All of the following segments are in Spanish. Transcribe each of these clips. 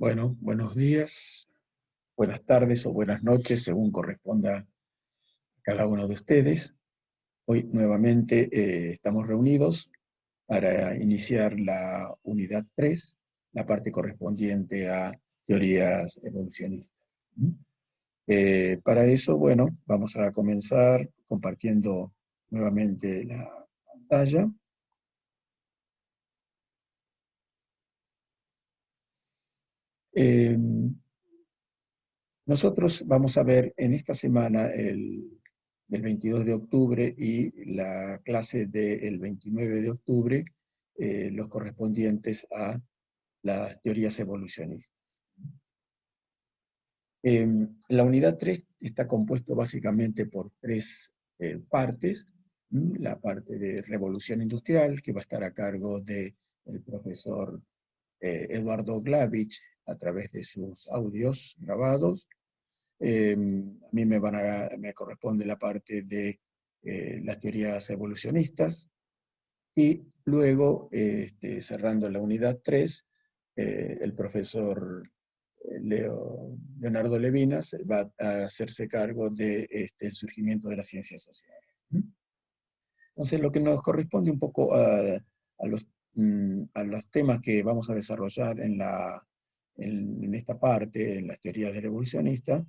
Bueno, buenos días, buenas tardes o buenas noches, según corresponda a cada uno de ustedes. Hoy nuevamente estamos reunidos para iniciar la unidad 3, la parte correspondiente a teorías evolucionistas. ¿Mm? Para eso, bueno, vamos a comenzar compartiendo nuevamente la pantalla. Eh, Nosotros vamos a ver en esta semana del 22 de octubre y la clase del 29 de octubre, los correspondientes a las teorías evolucionistas. La unidad 3 está compuesto básicamente por tres partes. La parte de revolución industrial, que va a estar a cargo del profesor Eduardo Glavich a través de sus audios grabados. A mí me corresponde la parte de las teorías evolucionistas y luego, cerrando la unidad 3, el profesor Leonardo Levinas va a hacerse cargo de el surgimiento de las ciencias sociales. Entonces, lo que nos corresponde un poco a los temas que vamos a desarrollar en esta parte, en las teorías del evolucionista,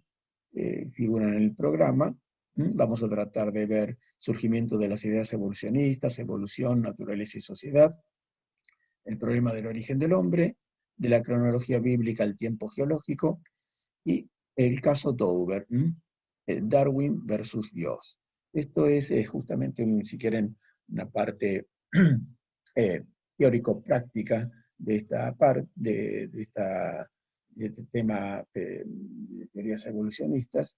figuran en el programa. Vamos a tratar de ver surgimiento de las ideas evolucionistas, evolución, naturaleza y sociedad, el problema del origen del hombre, de la cronología bíblica al tiempo geológico y el caso Dover, Darwin versus Dios. Esto es justamente, si quieren, una parte eh, teórico-práctica de esta parte, de este tema de teorías evolucionistas,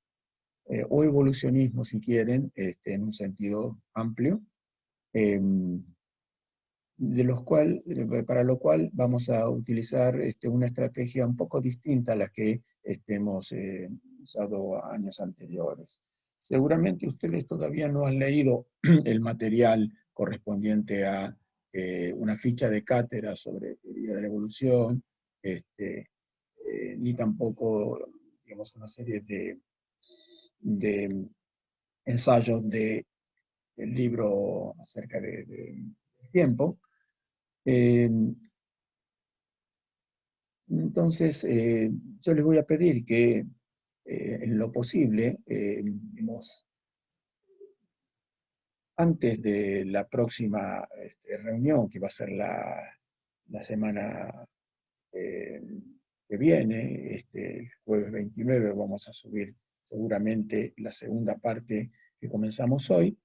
o evolucionismo, si quieren, en un sentido amplio, eh, para lo cual vamos a utilizar una estrategia un poco distinta a la que hemos usado años anteriores. Seguramente ustedes todavía no han leído el material correspondiente a una ficha de cátedra sobre teoría de la evolución, ni tampoco, digamos, una serie de ensayos del libro acerca del tiempo. Eh, Entonces, yo les voy a pedir que en lo posible, antes de la próxima reunión, que va a ser la semana eh, que viene, el jueves 29, vamos a subir seguramente la segunda parte que comenzamos hoy,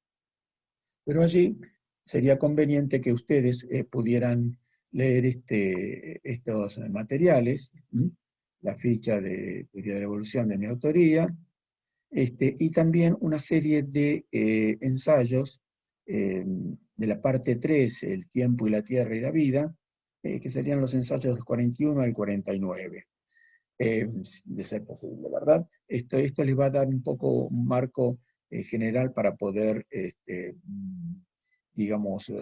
pero allí sería conveniente que ustedes pudieran leer estos materiales, la ficha de teoría de la evolución de mi autoría, y también una serie de ensayos de la parte 3, el tiempo y la tierra y la vida, que serían los ensayos del 41 al 49, de ser posible, ¿verdad? Esto les va a dar un poco un marco general para poder, digamos,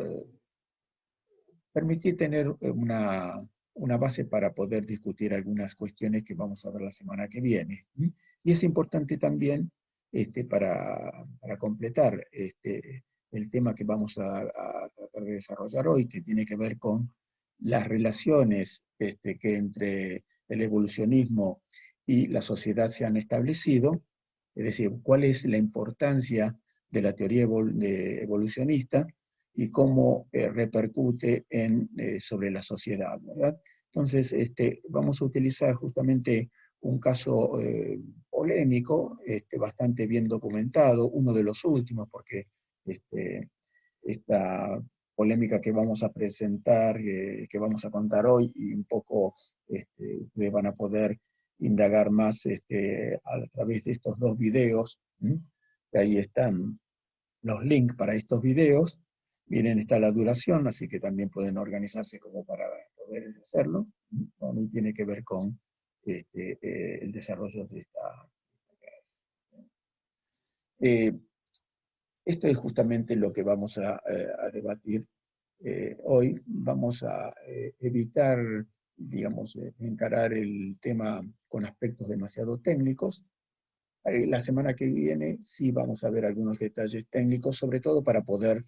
permitir tener una base para poder discutir algunas cuestiones que vamos a ver la semana que viene. Y es importante también para completar el tema que vamos a tratar de desarrollar hoy, que tiene que ver con las relaciones que entre el evolucionismo y la sociedad se han establecido, es decir, cuál es la importancia de la teoría evolucionista y cómo repercute sobre la sociedad, ¿verdad? Entonces, vamos a utilizar justamente un caso polémico, bastante bien documentado, uno de los últimos, porque esta polémica que vamos a presentar, que vamos a contar hoy, y un poco ustedes van a poder indagar más a través de estos dos videos, que ahí están los links para estos videos. Miren, está la duración, así que también pueden organizarse como para poder hacerlo. Bueno, y tiene que ver con el desarrollo de esta clase. Esto es justamente lo que vamos a debatir hoy. Vamos a evitar digamos, encarar el tema con aspectos demasiado técnicos. La semana que viene sí vamos a ver algunos detalles técnicos, sobre todo para poder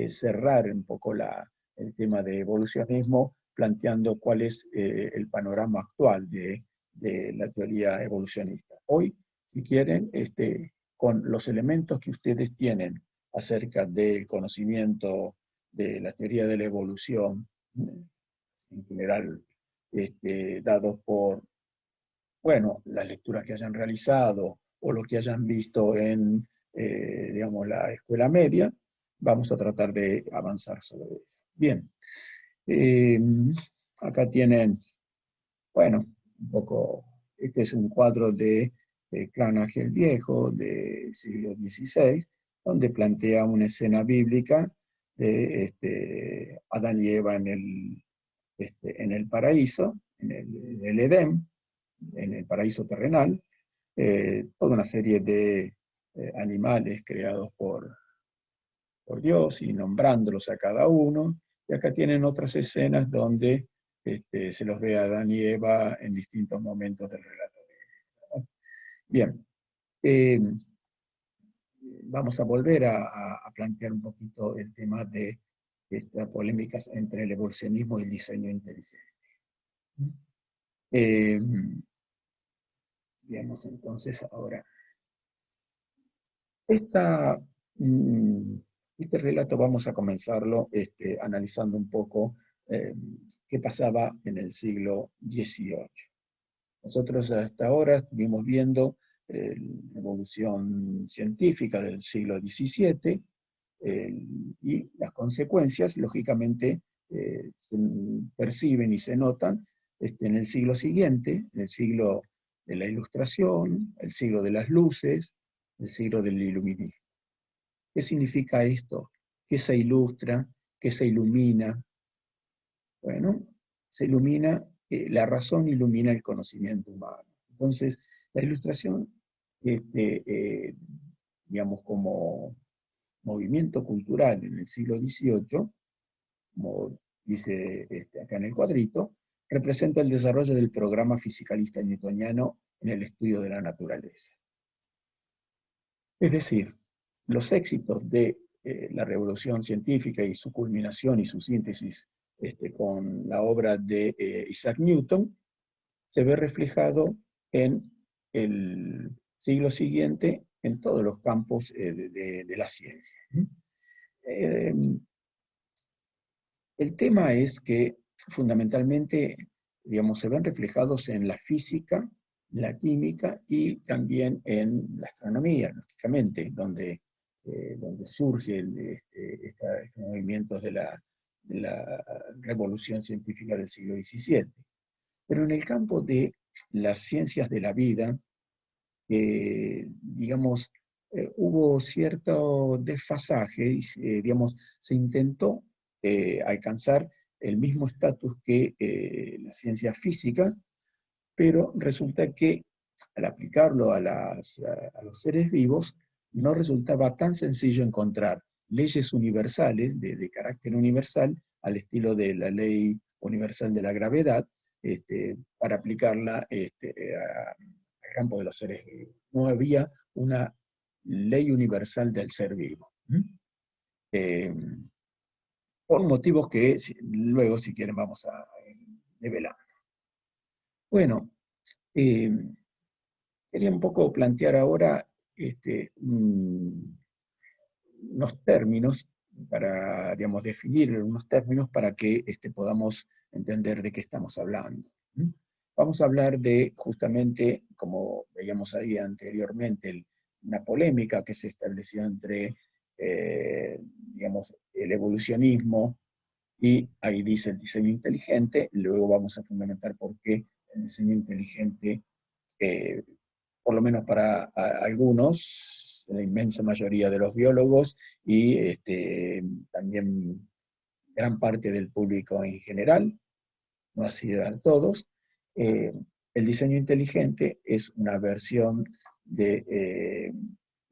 cerrar un poco el tema de evolucionismo, planteando cuál es el panorama actual de la teoría evolucionista. Hoy, si quieren, con los elementos que ustedes tienen acerca del conocimiento de la teoría de la evolución, en general, dados por, bueno, las lecturas que hayan realizado o lo que hayan visto en, digamos, la escuela media, vamos a tratar de avanzar sobre eso. Bien, eh, acá tienen, bueno, un poco, este es un cuadro de Cranach el Viejo, del siglo XVI, donde plantea una escena bíblica de Adán y Eva en el paraíso, en el Edén, en el paraíso terrenal, toda una serie de animales creados por Dios y nombrándolos a cada uno. Y acá tienen otras escenas donde se los ve a Adán y Eva en distintos momentos del relato. Bien, eh, vamos a volver a plantear un poquito el tema de estas polémicas entre el evolucionismo y el diseño inteligente. Eh, Digamos entonces ahora, esta, mm, este relato vamos a comenzarlo analizando un poco eh, qué pasaba en el siglo XVIII. Nosotros hasta ahora estuvimos viendo la evolución científica del siglo XVII y las consecuencias, lógicamente, se perciben y se notan en el siglo siguiente, en el siglo de la Ilustración, el siglo de las luces, el siglo del iluminismo. ¿Qué significa esto? ¿Qué se ilustra? ¿Qué se ilumina? Bueno, se ilumina, la razón ilumina el conocimiento humano. Entonces, la Ilustración, digamos, como movimiento cultural en el siglo XVIII, como dice acá en el cuadrito, representa el desarrollo del programa fisicalista newtoniano en el estudio de la naturaleza. Es decir, los éxitos de la revolución científica y su culminación y su síntesis con la obra de Isaac Newton se ve reflejado en el siglo siguiente en todos los campos de la ciencia. Eh, el tema es que fundamentalmente, digamos, se ven reflejados en la física, la química y también en la astronomía, lógicamente, donde surgen estos movimientos de la revolución científica del siglo XVII. Pero en el campo de las ciencias de la vida, digamos, hubo cierto desfasaje y, digamos, se intentó alcanzar el mismo estatus que la ciencia física, pero resulta que al aplicarlo a los seres vivos, no resultaba tan sencillo encontrar leyes universales, de carácter universal, al estilo de la ley universal de la gravedad, para aplicarla al campo de los seres vivos. No había una ley universal del ser vivo. Eh, por motivos que luego, si quieren, vamos a develar. Bueno, quería un poco plantear ahora unos términos para, digamos, definir unos términos para que podamos entender de qué estamos hablando. Vamos a hablar de, justamente, como veíamos ahí anteriormente, una polémica que se estableció entre, digamos, el evolucionismo y ahí dice el diseño inteligente. Luego vamos a fundamentar por qué el diseño inteligente, eh, por lo menos para algunos, la inmensa mayoría de los biólogos y también gran parte del público en general, no así eran todos, eh, el diseño inteligente es una versión de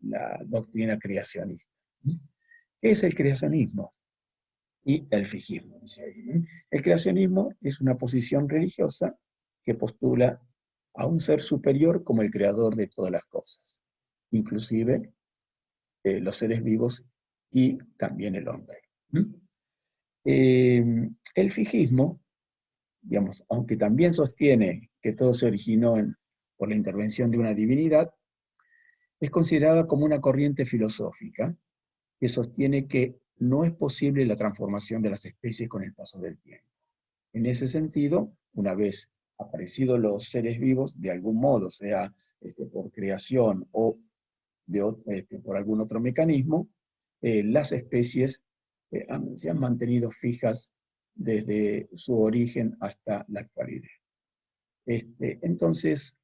la doctrina creacionista. ¿Qué es el creacionismo? y el fijismo, dice ahí, ¿no? El creacionismo es una posición religiosa que postula a un ser superior como el creador de todas las cosas, inclusive los seres vivos y también el hombre. ¿Mm? El fijismo, digamos, aunque también sostiene que todo se originó por la intervención de una divinidad, es considerada como una corriente filosófica que sostiene que no es posible la transformación de las especies con el paso del tiempo. En ese sentido, una vez aparecidos los seres vivos, de algún modo, sea por creación o por algún otro mecanismo, las especies se han mantenido fijas desde su origen hasta la actualidad. Entonces,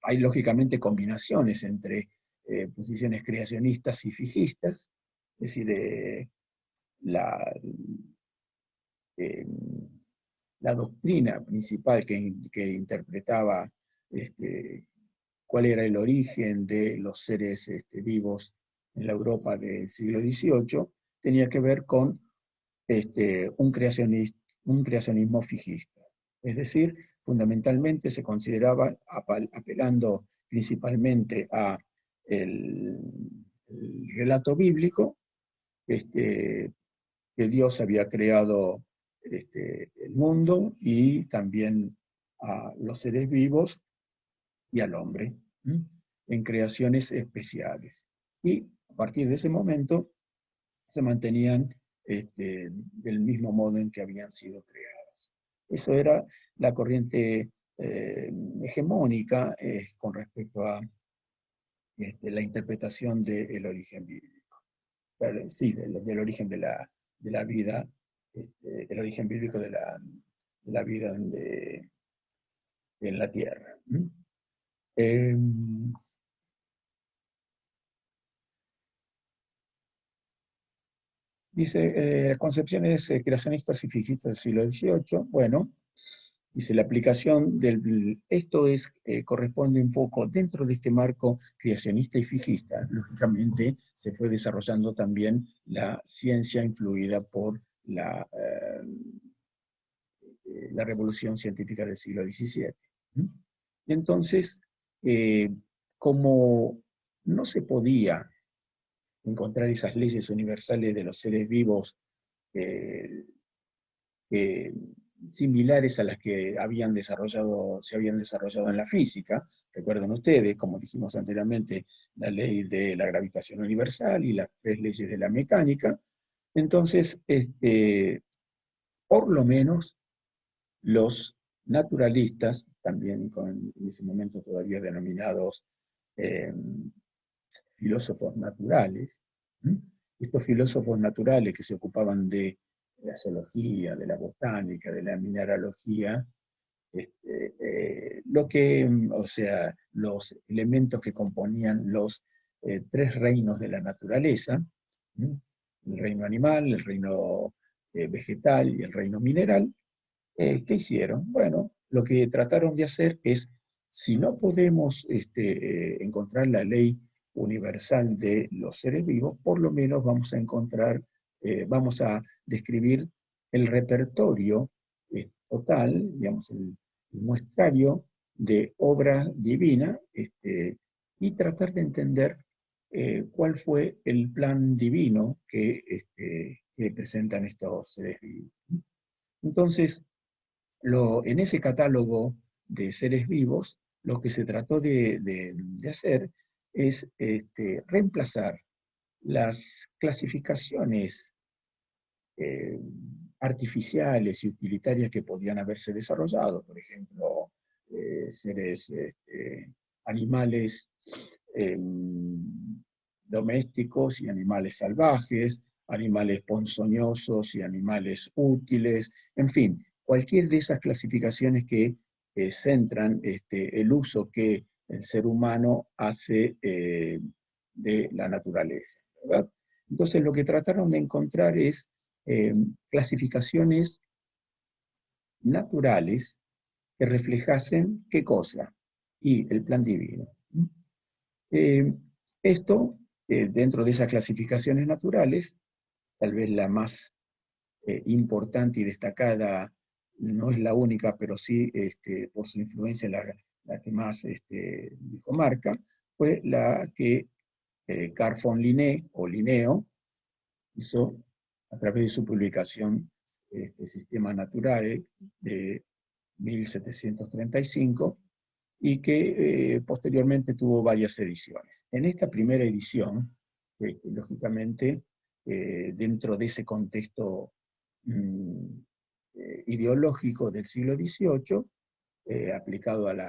hay lógicamente combinaciones entre posiciones creacionistas y fijistas, es decir, la, eh, la doctrina principal que interpretaba cuál era el origen de los seres vivos en la Europa del siglo XVIII, tenía que ver con un creacionismo fijista. Es decir, fundamentalmente se consideraba, apelando principalmente a el relato bíblico, que Dios había creado el mundo y también a los seres vivos y al hombre, ¿m? En creaciones especiales. Y a partir de ese momento se mantenían del mismo modo en que habían sido creados. Eso era la corriente hegemónica con respecto a la interpretación del origen bíblico. Sí, del origen de la vida, el origen bíblico de la vida en la tierra. Eh, Dice, concepciones creacionistas y fijistas del siglo XVIII, bueno, dice, la aplicación esto corresponde un poco dentro de este marco creacionista y fijista. Lógicamente, se fue desarrollando también la ciencia influida por la revolución científica del siglo XVII. Entonces, eh, como no se podía encontrar esas leyes universales de los seres vivos eh, eh, similares a las que se habían desarrollado en la física. Recuerden ustedes, como dijimos anteriormente, la ley de la gravitación universal y las tres leyes de la mecánica. Entonces, por lo menos los naturalistas, también en ese momento todavía denominados eh, filósofos naturales, ¿m? Estos filósofos naturales que se ocupaban de la zoología, de la botánica, de la mineralogía, o sea, los elementos que componían los tres reinos de la naturaleza, ¿m? El reino animal, el reino vegetal y el reino mineral. ¿Qué hicieron? Bueno, lo que trataron de hacer es, si no podemos encontrar la ley universal de los seres vivos, por lo menos vamos a describir el repertorio total, digamos, el muestrario de obra divina, y tratar de entender cuál fue el plan divino que presentan estos seres vivos. Entonces, en ese catálogo de seres vivos, lo que se trató de hacer es reemplazar las clasificaciones eh, artificiales y utilitarias que podían haberse desarrollado, por ejemplo, seres animales eh, domésticos y animales salvajes, animales ponzoñosos y animales útiles, en fin, cualquier de esas clasificaciones que centran el uso que el ser humano hace de la naturaleza, ¿verdad? Entonces lo que trataron de encontrar es clasificaciones naturales que reflejasen qué cosa, y el plan divino. Eh, Esto, dentro de esas clasificaciones naturales, tal vez la más importante y destacada, no es la única, pero sí por su influencia la que más dijo marca, fue la que Carl von Linné, o Linneo, hizo a través de su publicación Sistema Naturae de 1735, y que posteriormente tuvo varias ediciones. En esta primera edición, lógicamente, dentro de ese contexto ideológico del siglo XVIII, aplicado al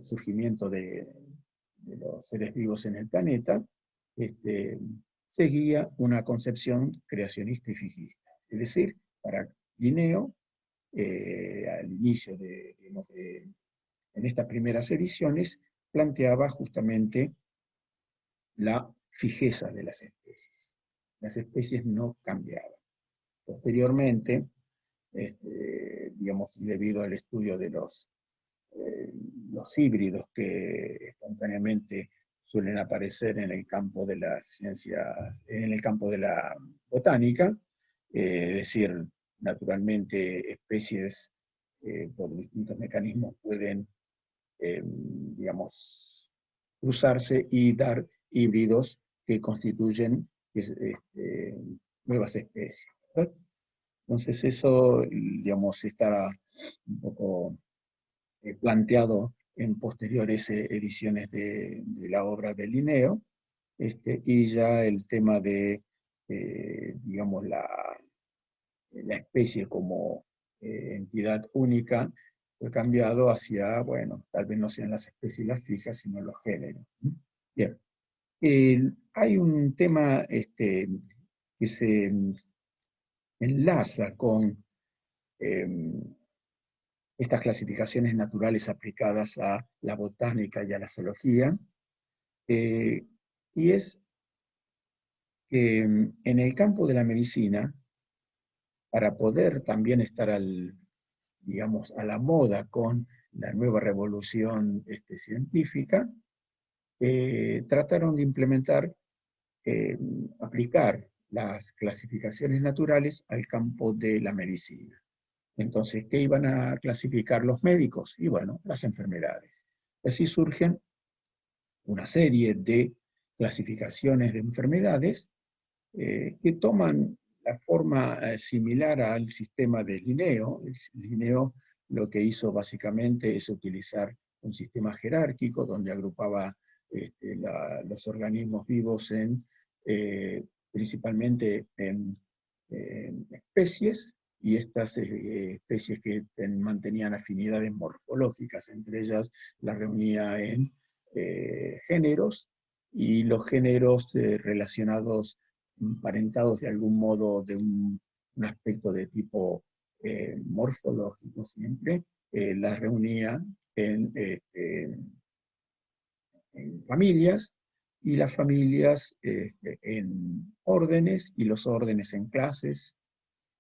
surgimiento de los seres vivos en el planeta, seguía una concepción creacionista y fijista. Es decir, para Linneo, al inicio en estas primeras ediciones, planteaba justamente la fijeza de las especies. Las especies no cambiaban. Posteriormente, digamos, debido al estudio de los híbridos que espontáneamente suelen aparecer en el campo de la ciencia, en el campo de la botánica, es decir, naturalmente especies por distintos mecanismos pueden, digamos, cruzarse y dar híbridos que constituyen nuevas especies, ¿verdad? Entonces eso, digamos, estará un poco planteado en posteriores ediciones de la obra de Linneo, y ya el tema de, digamos, la especie como entidad única fue cambiado hacia, bueno, tal vez no sean las especies las fijas, sino los géneros. Bien. Hay un tema que se enlaza con estas clasificaciones naturales aplicadas a la botánica y a la zoología, y es que en el campo de la medicina, para poder también estar digamos, a la moda con la nueva revolución científica, trataron de implementar, aplicar las clasificaciones naturales al campo de la medicina. Entonces, ¿qué iban a clasificar los médicos? Y bueno, las enfermedades. Así surgen una serie de clasificaciones de enfermedades que toman la forma similar al sistema de Linneo. El Linneo lo que hizo básicamente es utilizar un sistema jerárquico donde agrupaba los organismos vivos principalmente en especies, y estas especies que mantenían afinidades morfológicas, entre ellas las reunía en géneros, y los géneros relacionados, emparentados de algún modo de un aspecto de tipo morfológico siempre, las reunía en familias, y las familias en órdenes, y los órdenes en clases.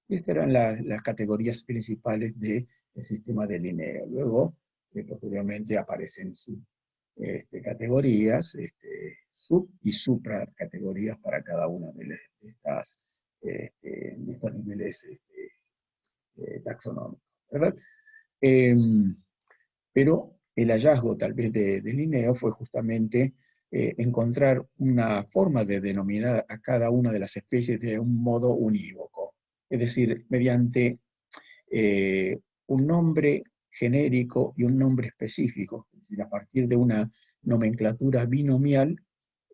Estas eran las categorías principales del sistema de Linneo. Luego, posteriormente aparecen categorías, sub y supracategorías para cada una de estos niveles taxonómicos, ¿verdad? Pero el hallazgo tal vez de Linneo fue justamente encontrar una forma de denominar a cada una de las especies de un modo unívoco, es decir, mediante un nombre genérico y un nombre específico. Es decir, a partir de una nomenclatura binomial,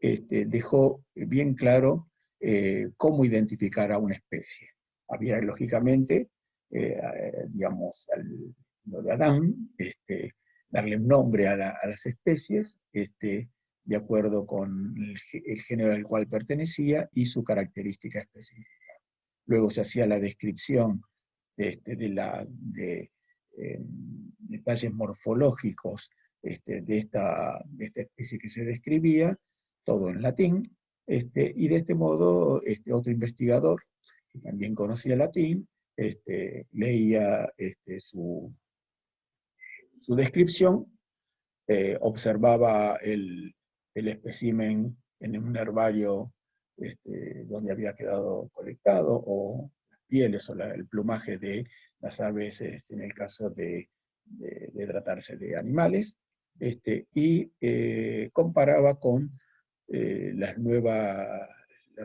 dejó bien claro cómo identificar a una especie. Había, lógicamente, digamos, lo de Adán, darle un nombre a las especies, de acuerdo con el género al cual pertenecía y su característica específica. Luego se hacía la descripción de detalles morfológicos de esta especie que se describía, todo en latín, y de este modo otro investigador, que también conocía latín, leía su descripción, observaba el espécimen en un herbario donde había quedado colectado, o las pieles o el plumaje de las aves, en el caso de tratarse de animales, y comparaba con los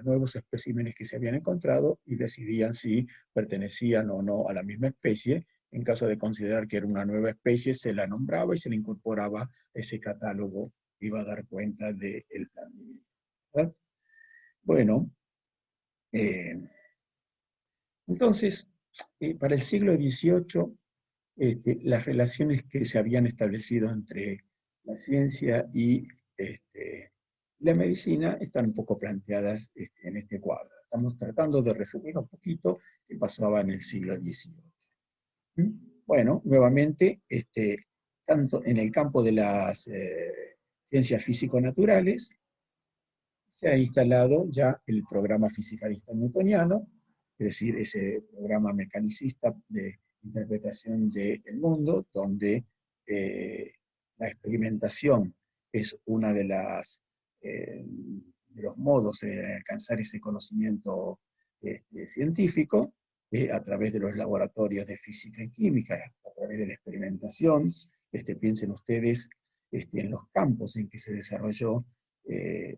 nuevos especímenes que se habían encontrado y decidían si pertenecían o no a la misma especie. En caso de considerar que era una nueva especie, se la nombraba y se le incorporaba a ese catálogo que iba a dar cuenta del plan de vida, ¿verdad? Bueno, eh, entonces, para el siglo XVIII, las relaciones que se habían establecido entre la ciencia y la medicina están un poco planteadas en este cuadro. Estamos tratando de resumir un poquito qué pasaba en el siglo XVIII. Bueno, nuevamente, tanto en el campo de las ciencias físico-naturales, se ha instalado ya el programa fisicalista newtoniano, es decir, ese programa mecanicista de interpretación del mundo, donde la experimentación es una de los modos de alcanzar ese conocimiento científico, a través de los laboratorios de física y química, a través de la experimentación. Piensen ustedes en los campos en que se desarrolló,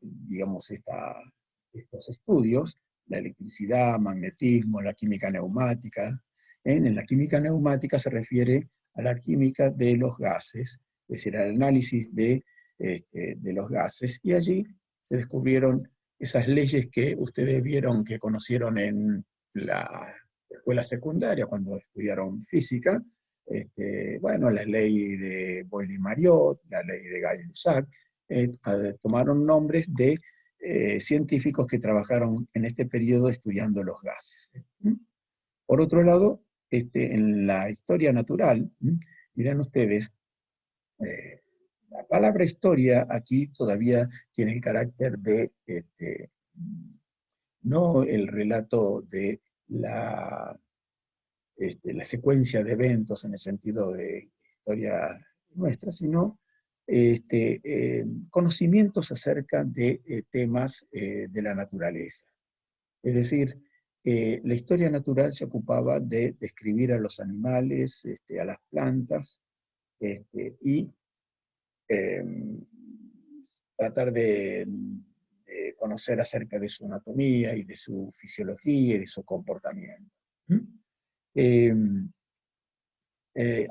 digamos, estos estudios: la electricidad, magnetismo, la química neumática. En la química neumática se refiere a la química de los gases, es decir, al análisis de los gases, y allí se descubrieron esas leyes que ustedes vieron, que conocieron en la escuela secundaria cuando estudiaron física. Bueno, la ley de Boyle-Mariotte, la ley de Gay-Lussac, tomaron nombres de científicos que trabajaron en este periodo estudiando los gases. Por otro lado, en la historia natural, miren ustedes, la palabra historia aquí todavía tiene el carácter de, no el relato de la secuencia de eventos en el sentido de historia nuestra, sino conocimientos acerca de temas de la naturaleza. Es decir, la historia natural se ocupaba de describir a los animales, a las plantas, y eh, tratar de conocer acerca de su anatomía y de su fisiología y de su comportamiento. Eh,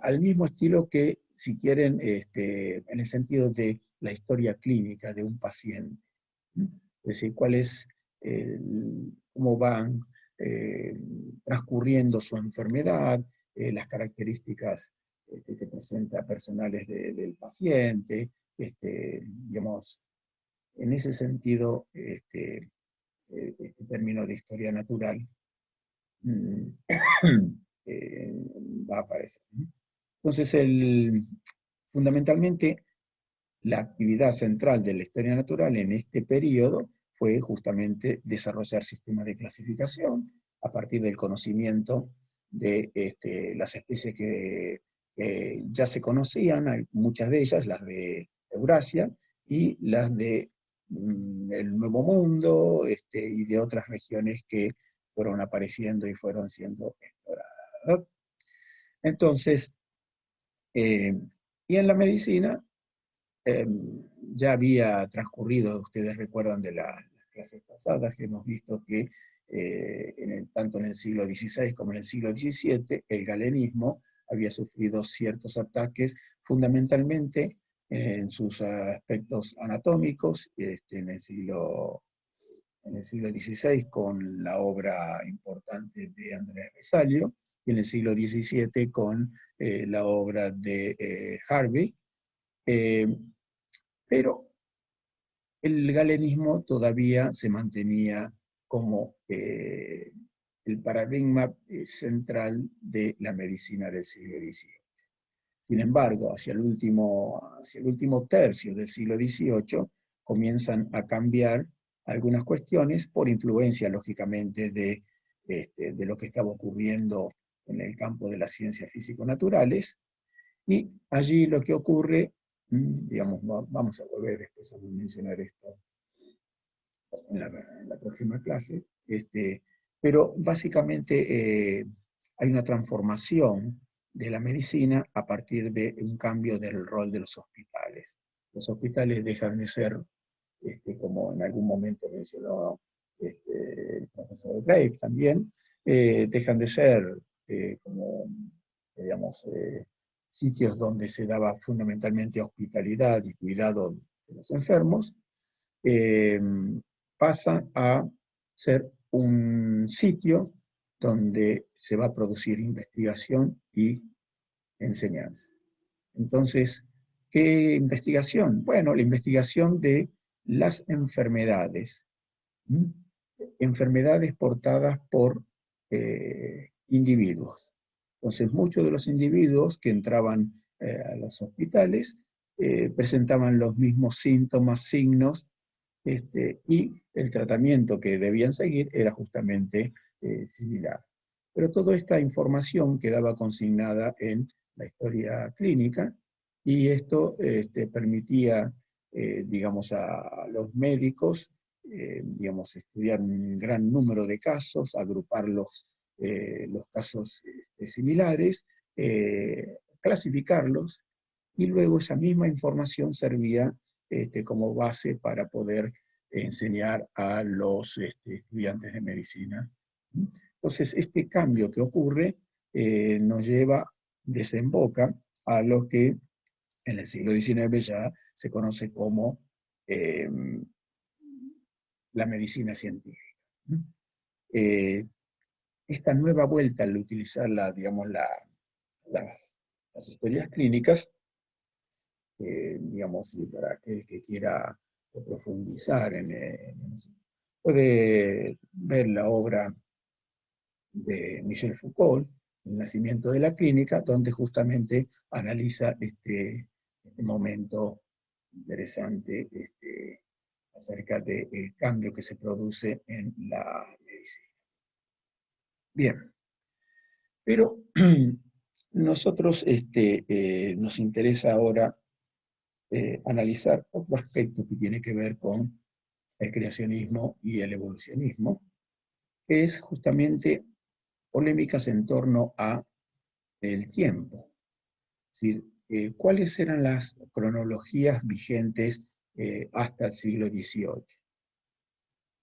al mismo estilo que, si quieren, en el sentido de la historia clínica de un paciente. Es decir, cómo van eh, transcurriendo su enfermedad, las características que presenta personales del paciente, digamos, en ese sentido, término de historia natural mm, va a aparecer. Entonces, fundamentalmente, la actividad central de la historia natural en este periodo fue justamente desarrollar sistemas de clasificación a partir del conocimiento de las especies que ya se conocían, muchas de ellas, las de Eurasia, y las de el Nuevo Mundo, y de otras regiones que fueron apareciendo y fueron siendo exploradas, ¿verdad? Entonces, y en la medicina, eh, ya había transcurrido, ustedes recuerdan de las clases pasadas, que hemos visto que tanto en el siglo XVI como en el siglo XVII, el galenismo había sufrido ciertos ataques, fundamentalmente en sus aspectos anatómicos, en el siglo XVI con la obra importante de Andrés Vesalio, y en el siglo XVII con la obra de Harvey. Pero el galenismo todavía se mantenía como el paradigma central de la medicina del siglo XVIII. Sin embargo, hacia el último tercio del siglo XVIII comienzan a cambiar algunas cuestiones por influencia, lógicamente, de lo que estaba ocurriendo en el campo de las ciencias físico-naturales, y allí lo que ocurre, digamos, vamos a volver después a mencionar esto en la próxima clase, pero básicamente hay una transformación de la medicina a partir de un cambio del rol de los hospitales. Los hospitales dejan de ser, como en algún momento mencionó el profesor Graves también, dejan de ser como, digamos, sitios donde se daba fundamentalmente hospitalidad y cuidado de los enfermos, eh, pasa a ser un sitio donde se va a producir investigación y enseñanza. Entonces, ¿qué investigación? Bueno, la investigación de las enfermedades, ¿m? Enfermedades portadas por individuos. Entonces, muchos de los individuos que entraban a los hospitales presentaban los mismos síntomas, signos, y el tratamiento que debían seguir era justamente similar. Pero toda esta información quedaba consignada en la historia clínica y esto permitía, digamos, a los médicos, digamos, estudiar un gran número de casos, agrupar los casos similares, clasificarlos, y luego esa misma información servía como base para poder enseñar a los estudiantes de medicina. Entonces, este cambio que ocurre nos lleva, desemboca a lo que en el siglo XIX ya se conoce como eh, la medicina científica. Eh, esta nueva vuelta al utilizar digamos, las historias clínicas, digamos, y para aquel que quiera profundizar en eso, puede ver la obra de Michel Foucault, El nacimiento de la clínica, donde justamente analiza este momento interesante acerca del cambio que se produce en la medicina. Bien, pero nosotros nos interesa ahora analizar otro aspecto que tiene que ver con el creacionismo y el evolucionismo, que es justamente polémicas en torno a el tiempo. Es decir, ¿cuáles eran las cronologías vigentes hasta el siglo XVIII?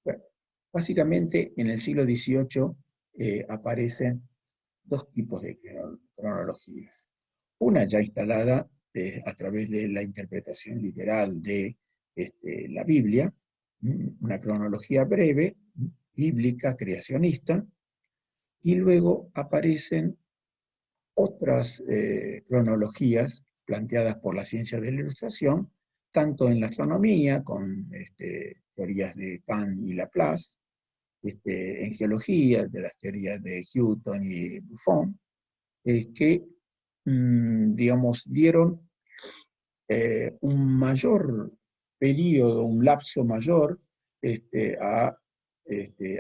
Bueno, básicamente en el siglo XVIII aparecen dos tipos de cronologías. Una ya instalada a través de la interpretación literal de la Biblia, una cronología breve, bíblica, creacionista, y luego aparecen otras cronologías planteadas por la ciencia de la Ilustración, tanto en la astronomía, con teorías de Kant y Laplace, en geología, de las teorías de Newton y Buffon, que, digamos, dieron un mayor periodo, un lapso mayor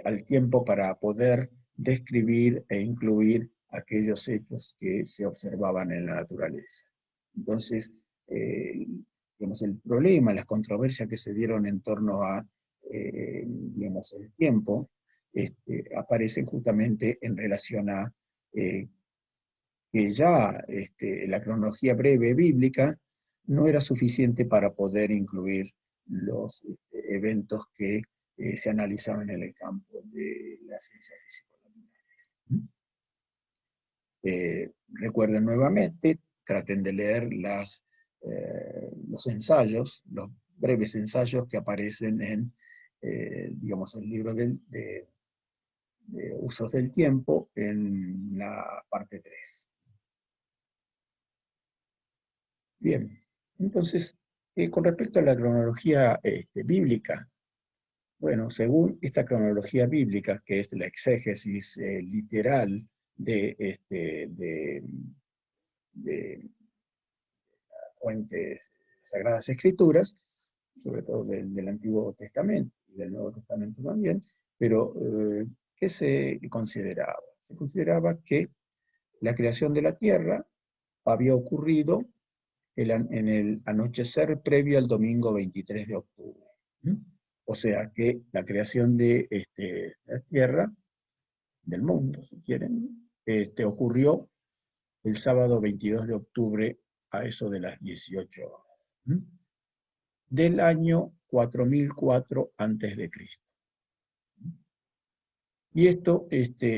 al tiempo para poder describir e incluir aquellos hechos que se observaban en la naturaleza. Entonces, digamos, el problema, las controversias que se dieron en torno a digamos, el tiempo, aparecen justamente en relación a que ya la cronología breve bíblica no era suficiente para poder incluir los eventos que se analizaban en el campo de las ciencias físico-luminales. Recuerden nuevamente, traten de leer los ensayos, los breves ensayos que aparecen en, digamos, el libro de usos del tiempo en la parte 3. Bien, entonces, con respecto a la cronología bíblica, bueno, según esta cronología bíblica, que es la exégesis literal de fuentes sagradas escrituras, sobre todo del Antiguo Testamento y del Nuevo Testamento también, pero ¿qué se consideraba? Se consideraba que la creación de la tierra había ocurrido en el anochecer previo al domingo 23 de octubre. O sea que la creación de la Tierra, del mundo, si quieren, ocurrió el sábado 22 de octubre a eso de las 18 horas, del año 4004 antes de Cristo. Y esto,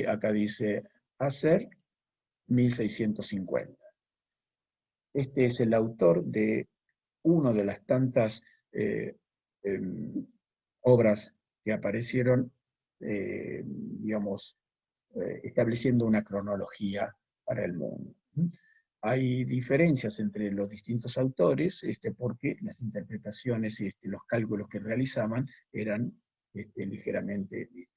acá dice, hacer 1650. Este es el autor de una de las tantas em, obras que aparecieron, digamos, estableciendo una cronología para el mundo. Hay diferencias entre los distintos autores, porque las interpretaciones y los cálculos que realizaban eran ligeramente distintos.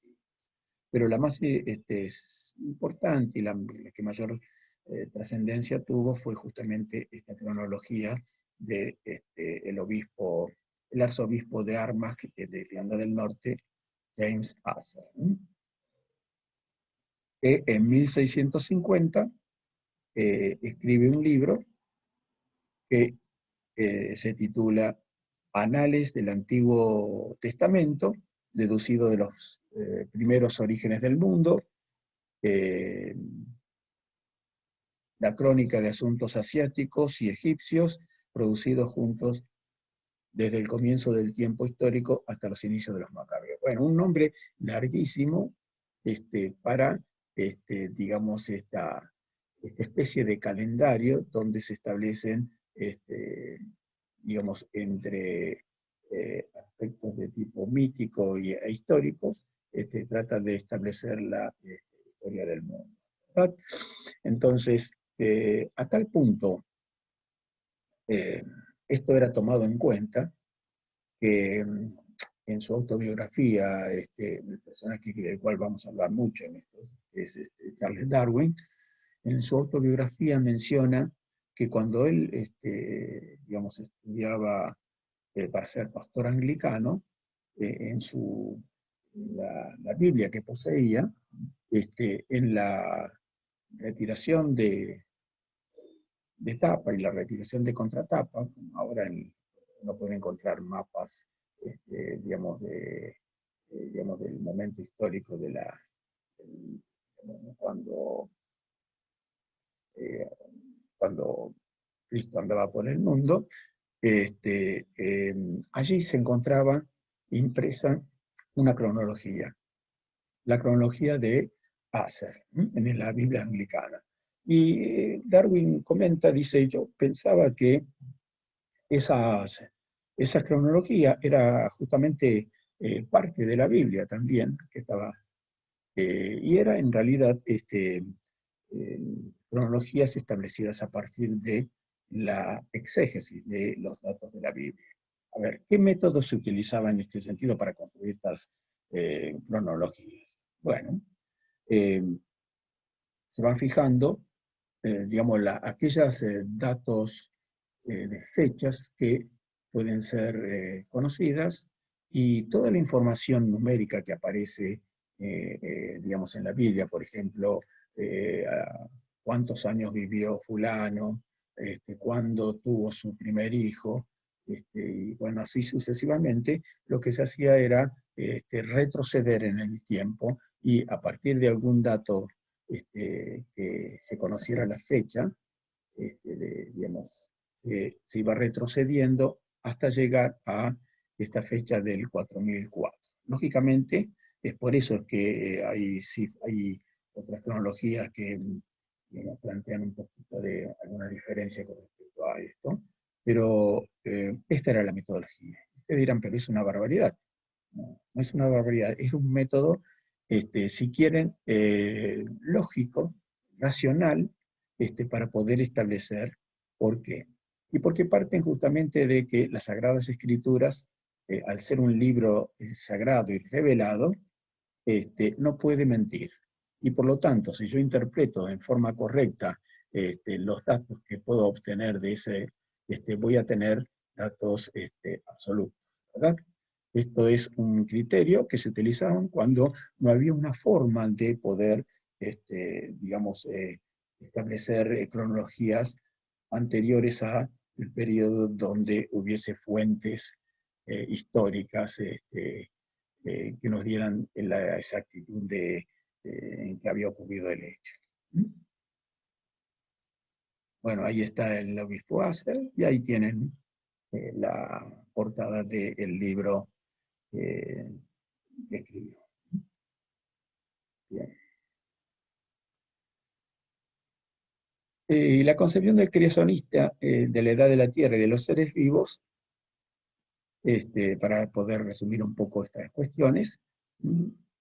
Pero la más importante y la que mayor trascendencia tuvo fue justamente esta cronología de el arzobispo de Armagh de Irlanda del Norte, James Asser, que en 1650 escribe un libro que se titula Anales del Antiguo Testamento, deducido de los primeros orígenes del mundo, la crónica de asuntos asiáticos y egipcios, producidos juntos desde el comienzo del tiempo histórico hasta los inicios de los macabeos. Bueno, un nombre larguísimo para, digamos, esta especie de calendario donde se establecen, digamos, entre aspectos de tipo mítico e históricos, trata de establecer la historia del mundo, ¿verdad? Entonces, a tal punto, esto era tomado en cuenta que en su autobiografía, el personaje del cual vamos a hablar mucho en esto, es Charles Darwin, en su autobiografía menciona que cuando él, digamos, estudiaba para ser pastor anglicano, en la Biblia que poseía, en la retiración de tapa y la retiración de contratapa, como ahora uno puede encontrar mapas, digamos, digamos, del momento histórico cuando, eh, cuando Cristo andaba por el mundo, allí se encontraba impresa una cronología, la cronología de Asser, en la Biblia anglicana. Y Darwin comenta, dice, yo pensaba que esa cronología era justamente parte de la Biblia también, que estaba, y era en realidad eh, cronologías establecidas a partir de la exégesis de los datos de la Biblia. A ver, ¿qué métodos se utilizaban en este sentido para construir estas cronologías? Bueno, eh, se van fijando, digamos, aquellos datos de fechas que pueden ser conocidas y toda la información numérica que aparece, digamos, en la Biblia, por ejemplo, cuántos años vivió fulano, cuándo tuvo su primer hijo, y bueno, así sucesivamente, lo que se hacía era retroceder en el tiempo y a partir de algún dato que se conociera la fecha, digamos, se iba retrocediendo hasta llegar a esta fecha del 4004. Lógicamente, es por eso que hay otras cronologías que digamos, plantean un poquito de alguna diferencia con respecto a esto, pero esta era la metodología. Ustedes dirán, pero es una barbaridad. No, no es una barbaridad, es un método, si quieren, lógico, racional, para poder establecer por qué. Y porque parten justamente de que las Sagradas Escrituras, al ser un libro sagrado y revelado, no puede mentir. Y por lo tanto, si yo interpreto en forma correcta los datos que puedo obtener de ese, voy a tener datos absolutos, ¿verdad? Esto es un criterio que se utilizaba cuando no había una forma de poder, digamos, establecer cronologías anteriores al periodo donde hubiese fuentes históricas que nos dieran la exactitud en que había ocurrido el hecho. Bueno, ahí está el obispo Asser, y ahí tienen la portada del libro que escribió. Bien. La concepción del creacionista de la edad de la Tierra y de los seres vivos, para poder resumir un poco estas cuestiones,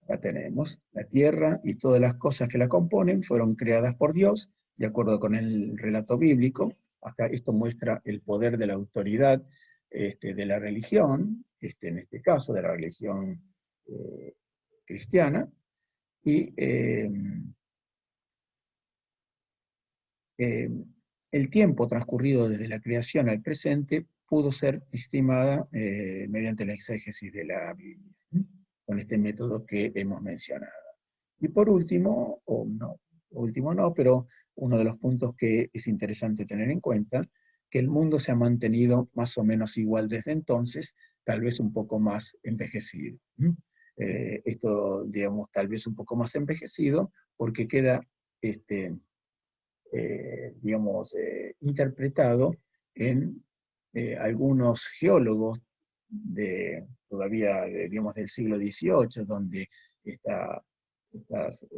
acá tenemos: la Tierra y todas las cosas que la componen fueron creadas por Dios, de acuerdo con el relato bíblico. Acá esto muestra el poder de la autoridad de la religión, en este caso de la religión cristiana, y el tiempo transcurrido desde la creación al presente pudo ser estimada mediante la exégesis de la Biblia, con este método que hemos mencionado. Y por último, pero uno de los puntos que es interesante tener en cuenta, que el mundo se ha mantenido más o menos igual desde entonces, tal vez un poco más envejecido. Esto, digamos, tal vez un poco más envejecido, porque queda digamos, interpretado en algunos geólogos todavía, digamos, del siglo XVIII, donde esta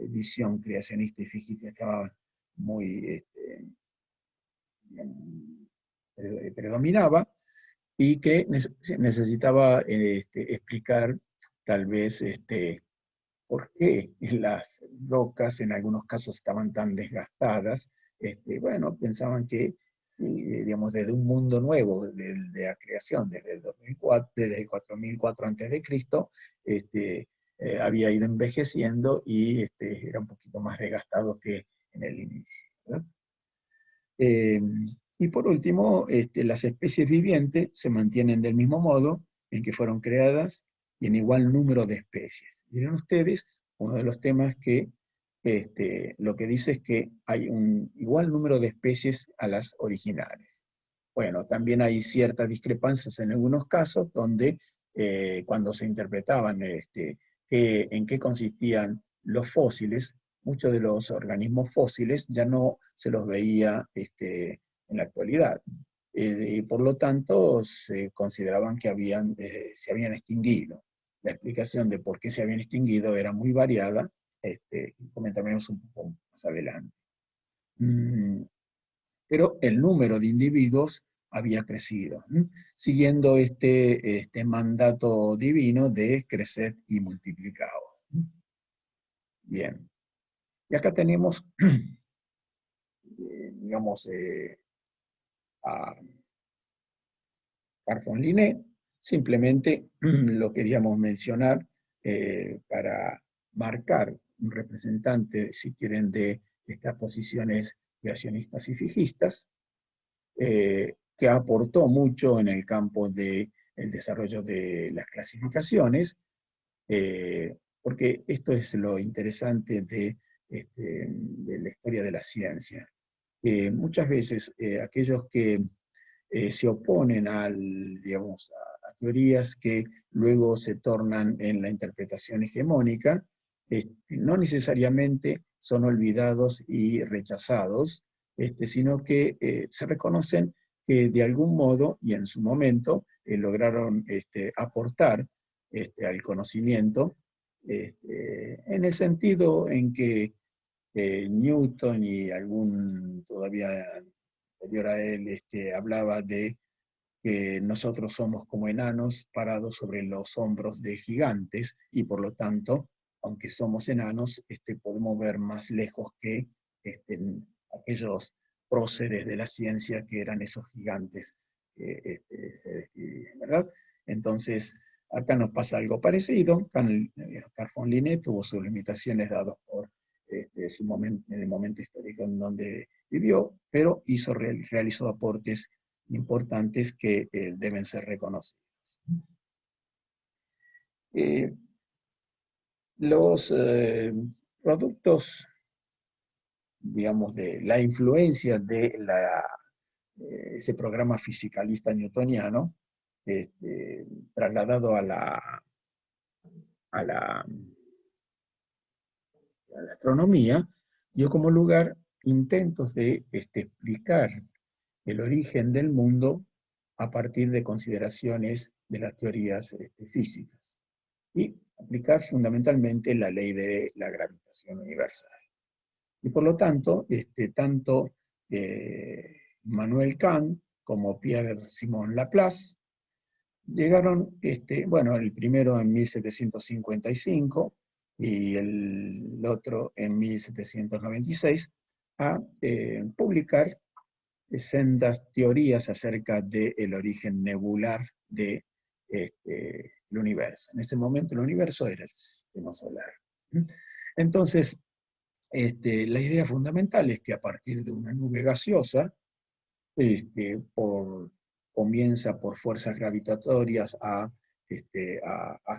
visión creacionista y física estaba muy, predominaba, y que necesitaba explicar tal vez por qué las rocas en algunos casos estaban tan desgastadas. Bueno, pensaban que, sí, digamos, desde un mundo nuevo, de la creación, desde el 2004, desde el 4004 a.C., había ido envejeciendo y era un poquito más desgastado que en el inicio, ¿verdad? Y por último, las especies vivientes se mantienen del mismo modo en que fueron creadas y en igual número de especies. Miren ustedes, uno de los temas que lo que dice es que hay un igual número de especies a las originales. Bueno, también hay ciertas discrepancias en algunos casos donde cuando se interpretaban en qué consistían los fósiles, muchos de los organismos fósiles ya no se los veía en la actualidad. Y por lo tanto, se consideraban que se habían extinguido. La explicación de por qué se habían extinguido era muy variada, comentaremos un poco más adelante. Pero el número de individuos había crecido, siguiendo este mandato divino de crecer y multiplicaos. Bien. Y acá tenemos, digamos, a Carl Linné. Simplemente lo queríamos mencionar para marcar un representante, si quieren, de estas posiciones creacionistas y fijistas, que aportó mucho en el campo del desarrollo de las clasificaciones, porque esto es lo interesante de la historia de la ciencia. Muchas veces aquellos que se oponen digamos, a teorías que luego se tornan en la interpretación hegemónica, no necesariamente son olvidados y rechazados, sino que se reconocen que de algún modo y en su momento lograron aportar al conocimiento, en el sentido en que Newton y algún todavía anterior a él hablaba de que nosotros somos como enanos parados sobre los hombros de gigantes, y por lo tanto, aunque somos enanos, podemos ver más lejos que aquellos próceres de la ciencia que eran esos gigantes que se describían, ¿verdad? Entonces, acá nos pasa algo parecido. Carl von Linné tuvo sus limitaciones dadas por en el momento histórico en donde vivió, pero realizó aportes importantes que deben ser reconocidos. Los productos, digamos, de la influencia de ese programa fisicalista newtoniano, trasladado a a la astronomía, dio como lugar intentos de explicar el origen del mundo a partir de consideraciones de las teorías físicas y aplicar fundamentalmente la ley de la gravitación universal. Y por lo tanto, tanto Immanuel Kant como Pierre-Simon Laplace llegaron, bueno, el primero en 1755 y el otro en 1796, a publicar sendas teorías acerca del origen nebular del universo. En ese momento el universo era el sistema solar. Entonces, la idea fundamental es que a partir de una nube gaseosa, comienza por fuerzas gravitatorias a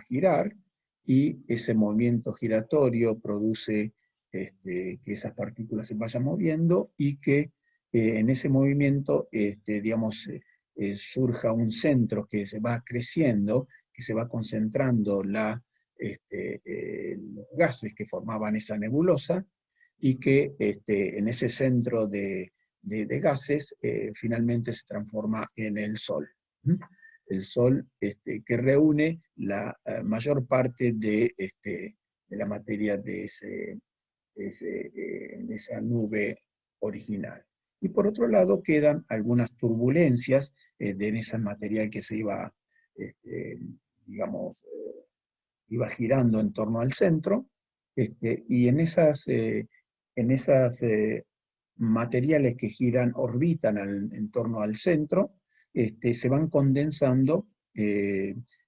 girar, y ese movimiento giratorio produce que esas partículas se vayan moviendo, y que en ese movimiento digamos, surja un centro que se va creciendo, que se va concentrando los gases que formaban esa nebulosa, y que en ese centro de gases, finalmente se transforma en el Sol. El Sol que reúne la mayor parte de la materia de esa nube original. Y por otro lado quedan algunas turbulencias de ese material que se iba, digamos, iba girando en torno al centro, y en esas materiales que giran, orbitan en torno al centro, se van condensando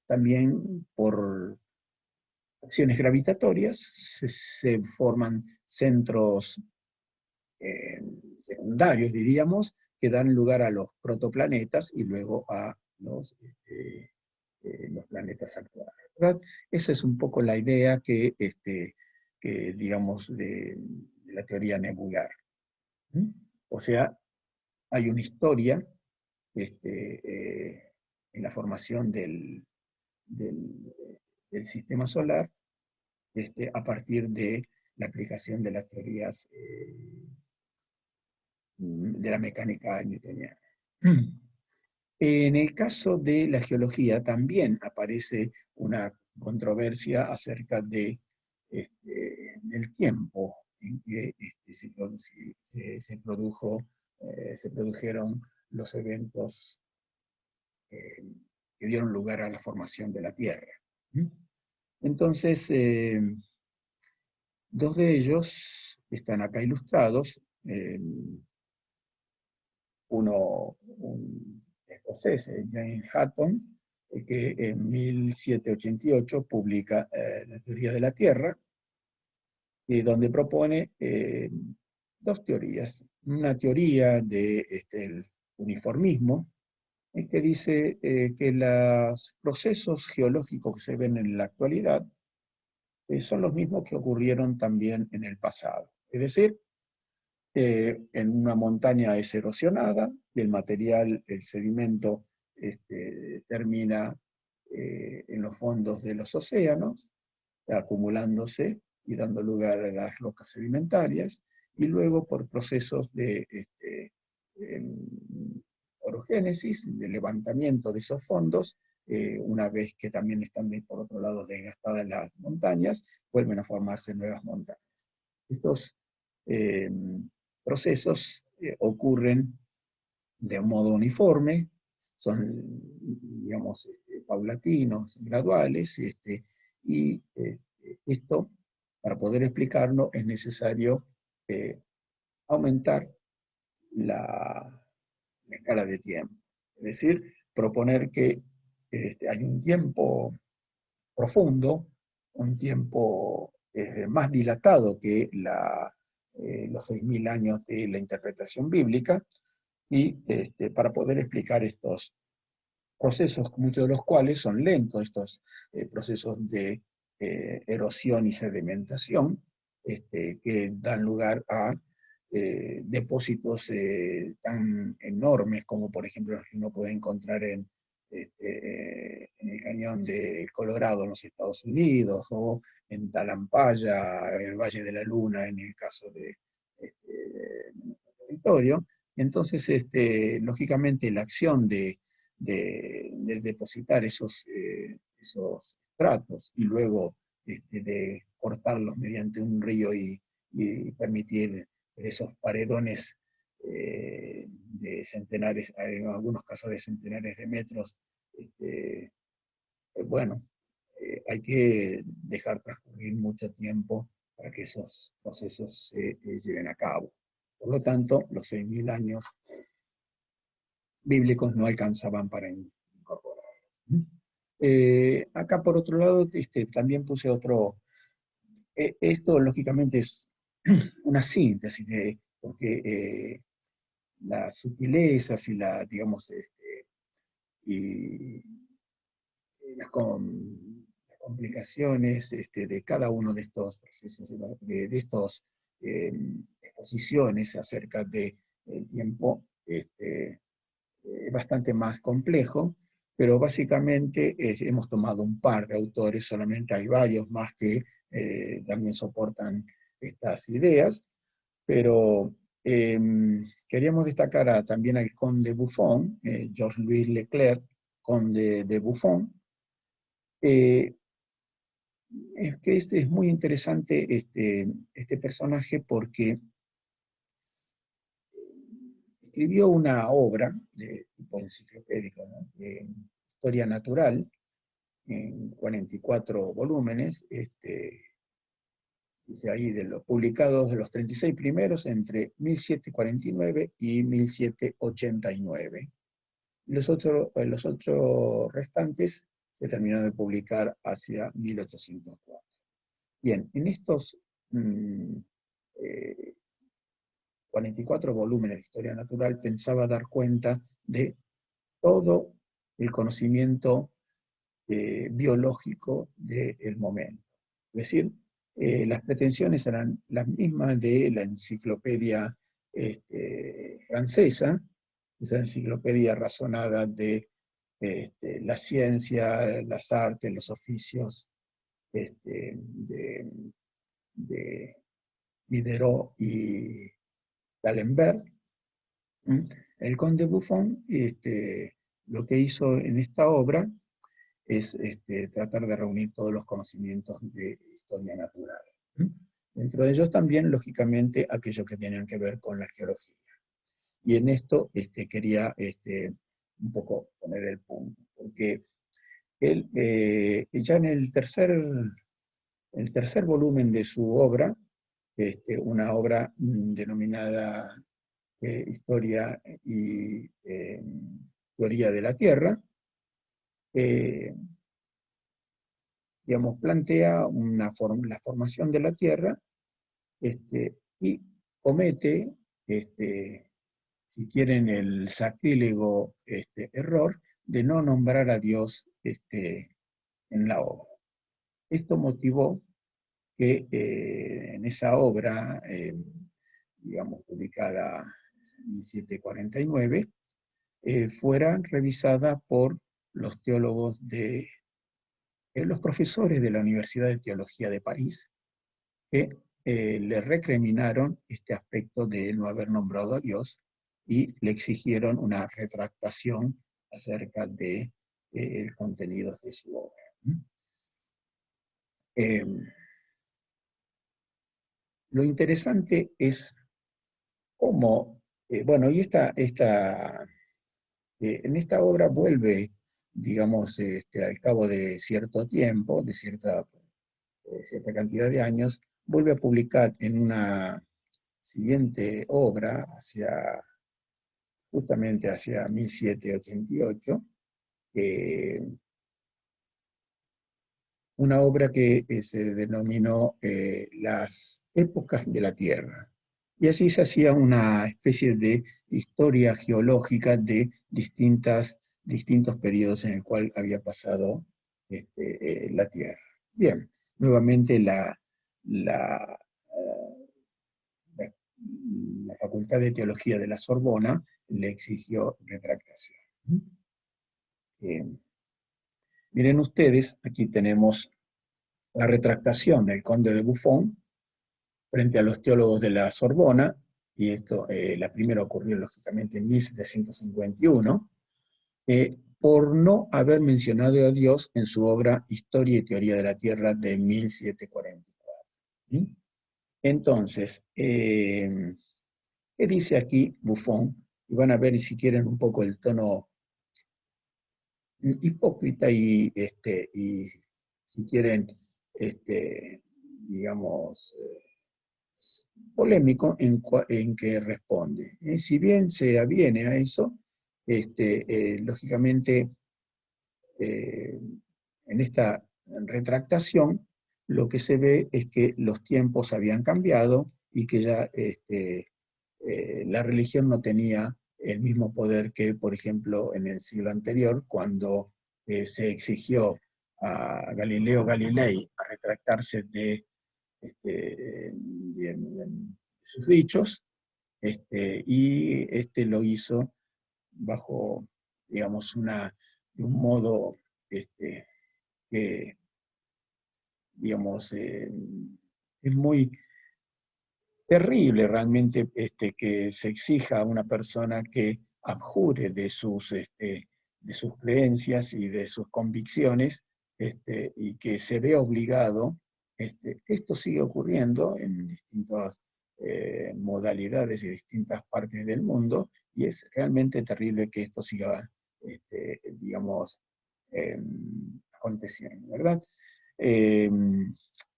también por acciones gravitatorias, se forman centros secundarios, diríamos, que dan lugar a los protoplanetas y luego a los planetas actuales, ¿verdad? Esa es un poco la idea que digamos, de la teoría nebular. O sea, hay una historia en la formación del, del sistema solar a partir de la aplicación de las teorías de la mecánica newtoniana. En el caso de la geología también aparece una controversia acerca del tiempo en que se produjeron los eventos que dieron lugar a la formación de la Tierra. Entonces, dos de ellos están acá ilustrados. Un escocés, James Hutton, que en 1788 publica la teoría de la Tierra, donde propone dos teorías. Una teoría del uniformismo, que dice que los procesos geológicos que se ven en la actualidad son los mismos que ocurrieron también en el pasado. Es decir, en una montaña es erosionada, y el material, el sedimento, termina en los fondos de los océanos, acumulándose y dando lugar a las rocas sedimentarias, y luego por procesos de orogénesis, de levantamiento de esos fondos, una vez que también están por otro lado desgastadas las montañas, vuelven a formarse nuevas montañas. Estos procesos ocurren de un modo uniforme, son, digamos, paulatinos, graduales, y esto, para poder explicarlo, es necesario aumentar la escala de tiempo. Es decir, proponer que hay un tiempo profundo, un tiempo más dilatado que los 6.000 años de la interpretación bíblica, y para poder explicar estos procesos, muchos de los cuales son lentos, estos procesos de erosión y sedimentación, que dan lugar a depósitos tan enormes como, por ejemplo, los que uno puede encontrar en en el cañón de Colorado en los Estados Unidos, o en Talampaya, en el Valle de la Luna, en el caso de nuestro territorio. Entonces, lógicamente, la acción de depositar esos estratos y luego de cortarlos mediante un río y permitir esos paredones de centenares, en algunos casos de centenares de metros, bueno, hay que dejar transcurrir mucho tiempo para que esos procesos se lleven a cabo. Por lo tanto, los 6.000 años bíblicos no alcanzaban para incorporar. Acá, por otro lado, también puse otro. Esto, lógicamente, es una síntesis, porque las sutilezas y digamos, y las, las complicaciones de cada uno de estos procesos, de estas exposiciones acerca del tiempo, es bastante más complejo, pero básicamente hemos tomado un par de autores, solamente hay varios más que también soportan estas ideas, pero queríamos destacar también al conde Buffon, Georges-Louis Leclerc, conde de Buffon. Es que es muy interesante este personaje porque escribió una obra de tipo enciclopédico, ¿no? De historia natural, en 44 volúmenes, dice ahí, publicados de los 36 primeros entre 1749 y 1789. Los otros restantes se terminaron de publicar hacia 1804. Bien, en estos 44 volúmenes de historia natural pensaba dar cuenta de todo el conocimiento biológico del momento. Es decir, las pretensiones eran las mismas de la enciclopedia francesa, esa enciclopedia razonada de la ciencia, las artes, los oficios de Diderot y d'Alembert. El conde Buffon lo que hizo en esta obra es tratar de reunir todos los conocimientos de historia natural. Dentro de ellos también, lógicamente, aquellos que tenían que ver con la geología. Y en esto quería un poco poner el punto, porque él, ya en el tercer volumen de su obra, una obra denominada Historia y Teoría de la Tierra, digamos, plantea la formación de la Tierra y comete, si quieren, el sacrílego error de no nombrar a Dios en la obra. Esto motivó que en esa obra, digamos, publicada en 1749, fuera revisada por los teólogos los profesores de la Universidad de Teología de París, que le recriminaron este aspecto de no haber nombrado a Dios y le exigieron una retractación acerca de el contenido de su obra. Lo interesante es cómo, bueno, y en esta obra vuelve, digamos, al cabo de cierto tiempo, de cierta cantidad de años, vuelve a publicar en una siguiente obra, justamente hacia 1788, una obra que se denominó Las épocas de la Tierra. Y así se hacía una especie de historia geológica de distintos periodos en el cual había pasado la Tierra. Bien, nuevamente la, la Facultad de Teología de la Sorbona le exigió retractación. Miren ustedes, aquí tenemos la retractación del conde de Buffon frente a los teólogos de la Sorbona, y esto, la primera ocurrió lógicamente en 1751, por no haber mencionado a Dios en su obra Historia y Teoría de la Tierra de 1744. ¿Sí? Entonces, ¿qué dice aquí Buffon? Y van a ver si quieren un poco el tono hipócrita y si quieren, digamos, polémico en que responde. Si bien se aviene a eso, lógicamente, en esta retractación, lo que se ve es que los tiempos habían cambiado y que ya la religión no tenía el mismo poder que, por ejemplo, en el siglo anterior, cuando se exigió a Galileo Galilei a retractarse de, sus dichos, y lo hizo bajo, digamos, de un modo que, digamos, es muy terrible realmente que se exija a una persona que abjure de sus creencias y de sus convicciones, y que se ve obligado. Esto sigue ocurriendo en distintas modalidades y distintas partes del mundo, y es realmente terrible que esto siga, digamos, eh, aconteciendo, ¿verdad? Eh,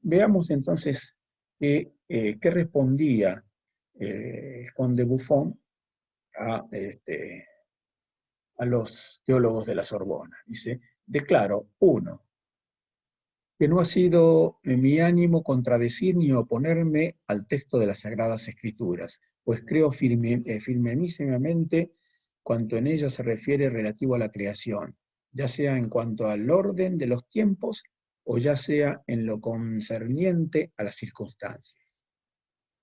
Veamos entonces qué respondía el conde Buffon a, a los teólogos de la Sorbona. Dice: declaro, uno, que no ha sido mi ánimo contradecir ni oponerme al texto de las Sagradas Escrituras, pues creo firmísimamente cuanto en ella se refiere relativo a la creación, ya sea en cuanto al orden de los tiempos o ya sea en lo concerniente a las circunstancias.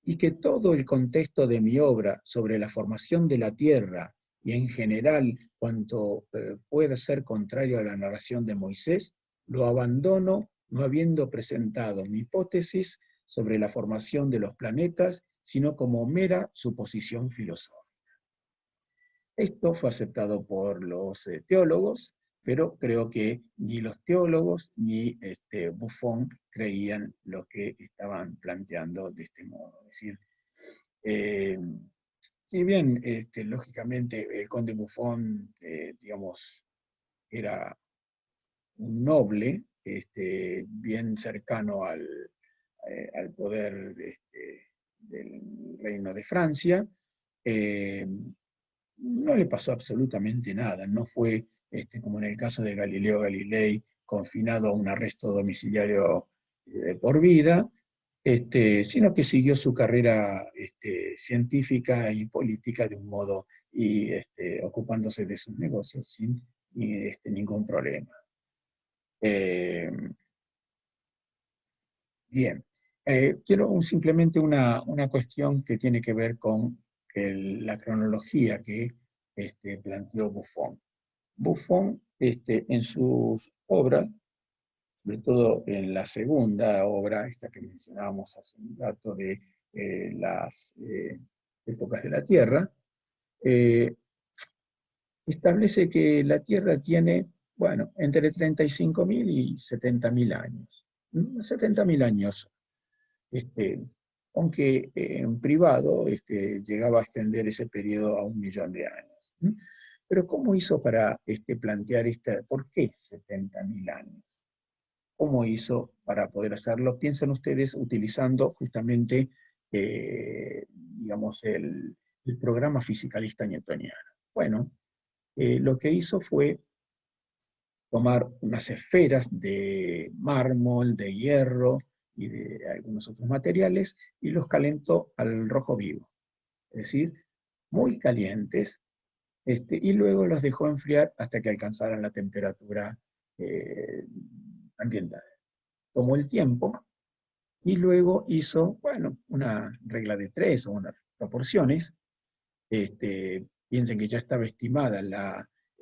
Y que todo el contexto de mi obra sobre la formación de la tierra y en general cuanto pueda ser contrario a la narración de Moisés, lo abandono no habiendo presentado mi hipótesis sobre la formación de los planetas, sino como mera suposición filosófica. Esto fue aceptado por los teólogos, pero creo que ni los teólogos ni Buffon creían lo que estaban planteando de este modo. Es decir, eh, si bien lógicamente el conde Buffon, digamos, era un noble, bien cercano al poder del reino de Francia, no le pasó absolutamente nada, no fue como en el caso de Galileo Galilei, confinado a un arresto domiciliario por vida, sino que siguió su carrera científica y política de un modo y ocupándose de sus negocios sin ningún problema. Bien, quiero simplemente una cuestión que tiene que ver con la cronología que planteó Buffon. Buffon, en sus obras, sobre todo en la segunda obra, esta que mencionábamos hace un rato de las épocas de la Tierra, eh, establece que la Tierra tiene, bueno, entre 35.000 y 70.000 años. 70.000 años, aunque en privado llegaba a extender ese periodo a 1.000.000 de años. Pero ¿cómo hizo para plantear por qué 70.000 años? ¿Cómo hizo para poder hacerlo? Piensen ustedes utilizando justamente, digamos, el programa fisicalista newtoniano. Bueno, lo que hizo fue tomar unas esferas de mármol, de hierro y de algunos otros materiales y los calentó al rojo vivo, es decir, muy calientes, y luego los dejó enfriar hasta que alcanzaran la temperatura ambiental. Tomó el tiempo y luego hizo, bueno, una regla de tres o unas proporciones. Piensen que ya estaba estimada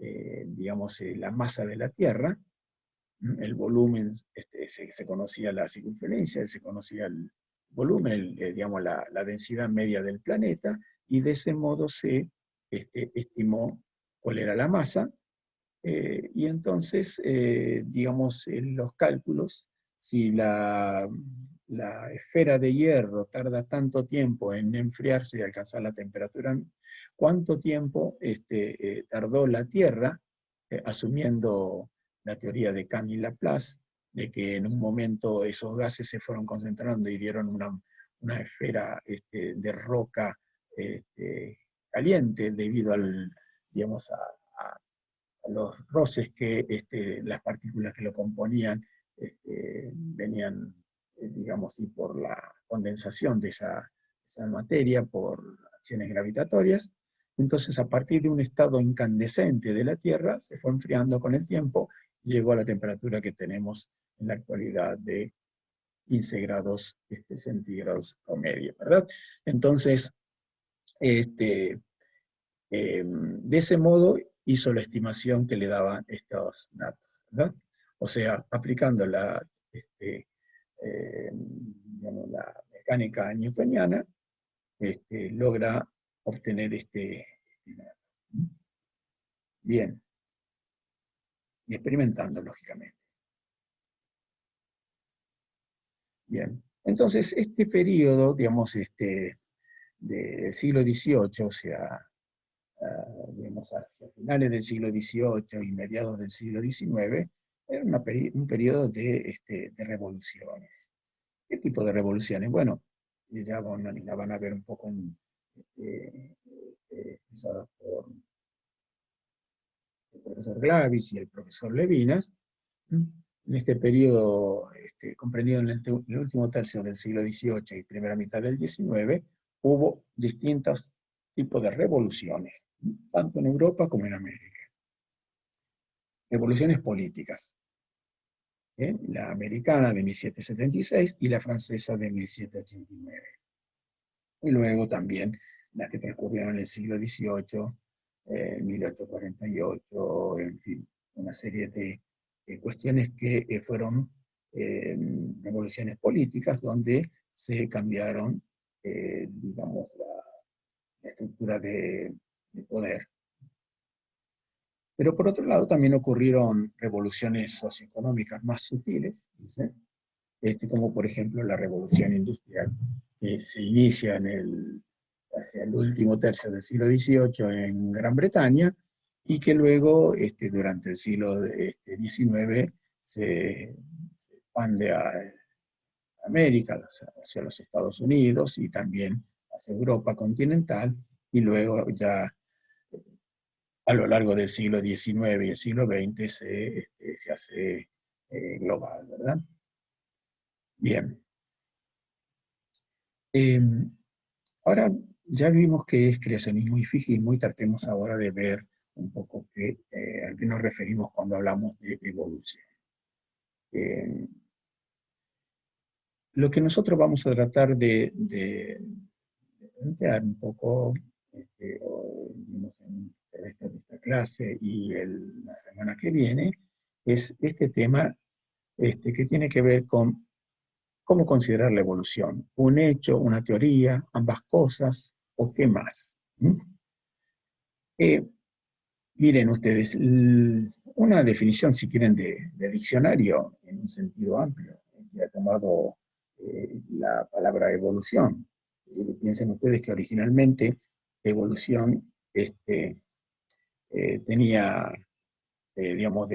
digamos, la masa de la Tierra, el volumen, se conocía la circunferencia, se conocía el volumen, digamos, la densidad media del planeta, y de ese modo se estimó cuál era la masa, y entonces, digamos, en los cálculos, si la esfera de hierro tarda tanto tiempo en enfriarse y alcanzar la temperatura, ¿cuánto tiempo tardó la Tierra, asumiendo la teoría de Canning-Laplace, de que en un momento esos gases se fueron concentrando y dieron una esfera de roca caliente debido al, digamos, a los roces que las partículas que lo componían venían, digamos, y por la condensación de esa materia, por acciones gravitatorias. Entonces, a partir de un estado incandescente de la Tierra, se fue enfriando con el tiempo y llegó a la temperatura que tenemos en la actualidad de 15 grados centígrados promedio, ¿verdad? Entonces, de ese modo hizo la estimación que le daban estos datos, ¿verdad? O sea, aplicando digamos, la mecánica newtoniana, logra obtener este dato. Bien, y experimentando, lógicamente. Bien, entonces este periodo, digamos, del siglo XVIII, o sea, digamos, hacia finales del siglo XVIII y mediados del siglo XIX, era un periodo de revoluciones. ¿Qué tipo de revoluciones? Bueno, ya la van a ver un poco expresadas por el profesor Glavis y el profesor Levinas. En este periodo, comprendido en el último tercio del siglo XVIII y primera mitad del XIX, hubo distintos tipos de revoluciones, tanto en Europa como en América. Revoluciones políticas. La americana de 1776 y la francesa de 1789. Y luego también las que transcurrieron en el siglo XVIII, 1848, en fin, una serie de cuestiones que fueron revoluciones políticas donde se cambiaron, digamos, la estructura de poder. Pero por otro lado también ocurrieron revoluciones socioeconómicas más sutiles, ¿sí? Como por ejemplo la revolución industrial, que se inicia hacia el último tercio del siglo XVIII en Gran Bretaña, y que luego durante el siglo XIX se expande a América, hacia los Estados Unidos y también hacia Europa continental, y luego ya a lo largo del siglo XIX y el siglo XX se hace global, ¿verdad? Bien. Ahora ya vimos qué es creacionismo y fijismo, y tratemos ahora de ver un poco a qué nos referimos cuando hablamos de evolución. Lo que nosotros vamos a tratar de plantear un poco en esta clase y la semana que viene es este tema que tiene que ver con cómo considerar la evolución. ¿Un hecho, una teoría, ambas cosas o qué más? Miren ustedes, una definición, si quieren, de diccionario en un sentido amplio, que ha tomado la palabra evolución. Piensen ustedes que originalmente evolución tenía, digamos,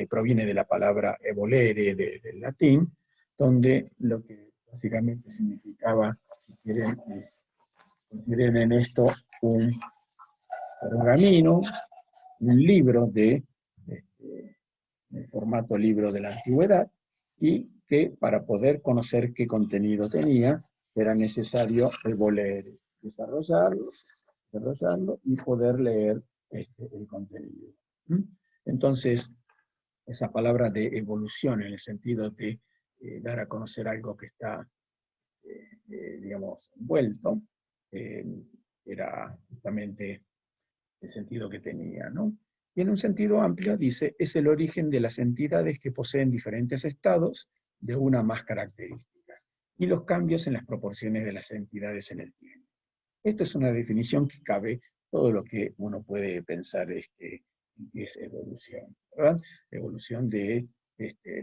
proviene de la palabra evolere, del latín, donde lo que básicamente significaba, si quieren, consideren en esto un pergamino, un libro de formato libro de la antigüedad, y que para poder conocer qué contenido tenía, era necesario volver desarrollarlo y poder leer el contenido. Entonces, esa palabra de evolución en el sentido de dar a conocer algo que está, digamos, envuelto, era justamente el sentido que tenía, ¿no? Y en un sentido amplio dice, es el origen de las entidades que poseen diferentes estados de una más características, y los cambios en las proporciones de las entidades en el tiempo. Esta es una definición que cabe todo lo que uno puede pensar que es evolución, ¿verdad? Evolución de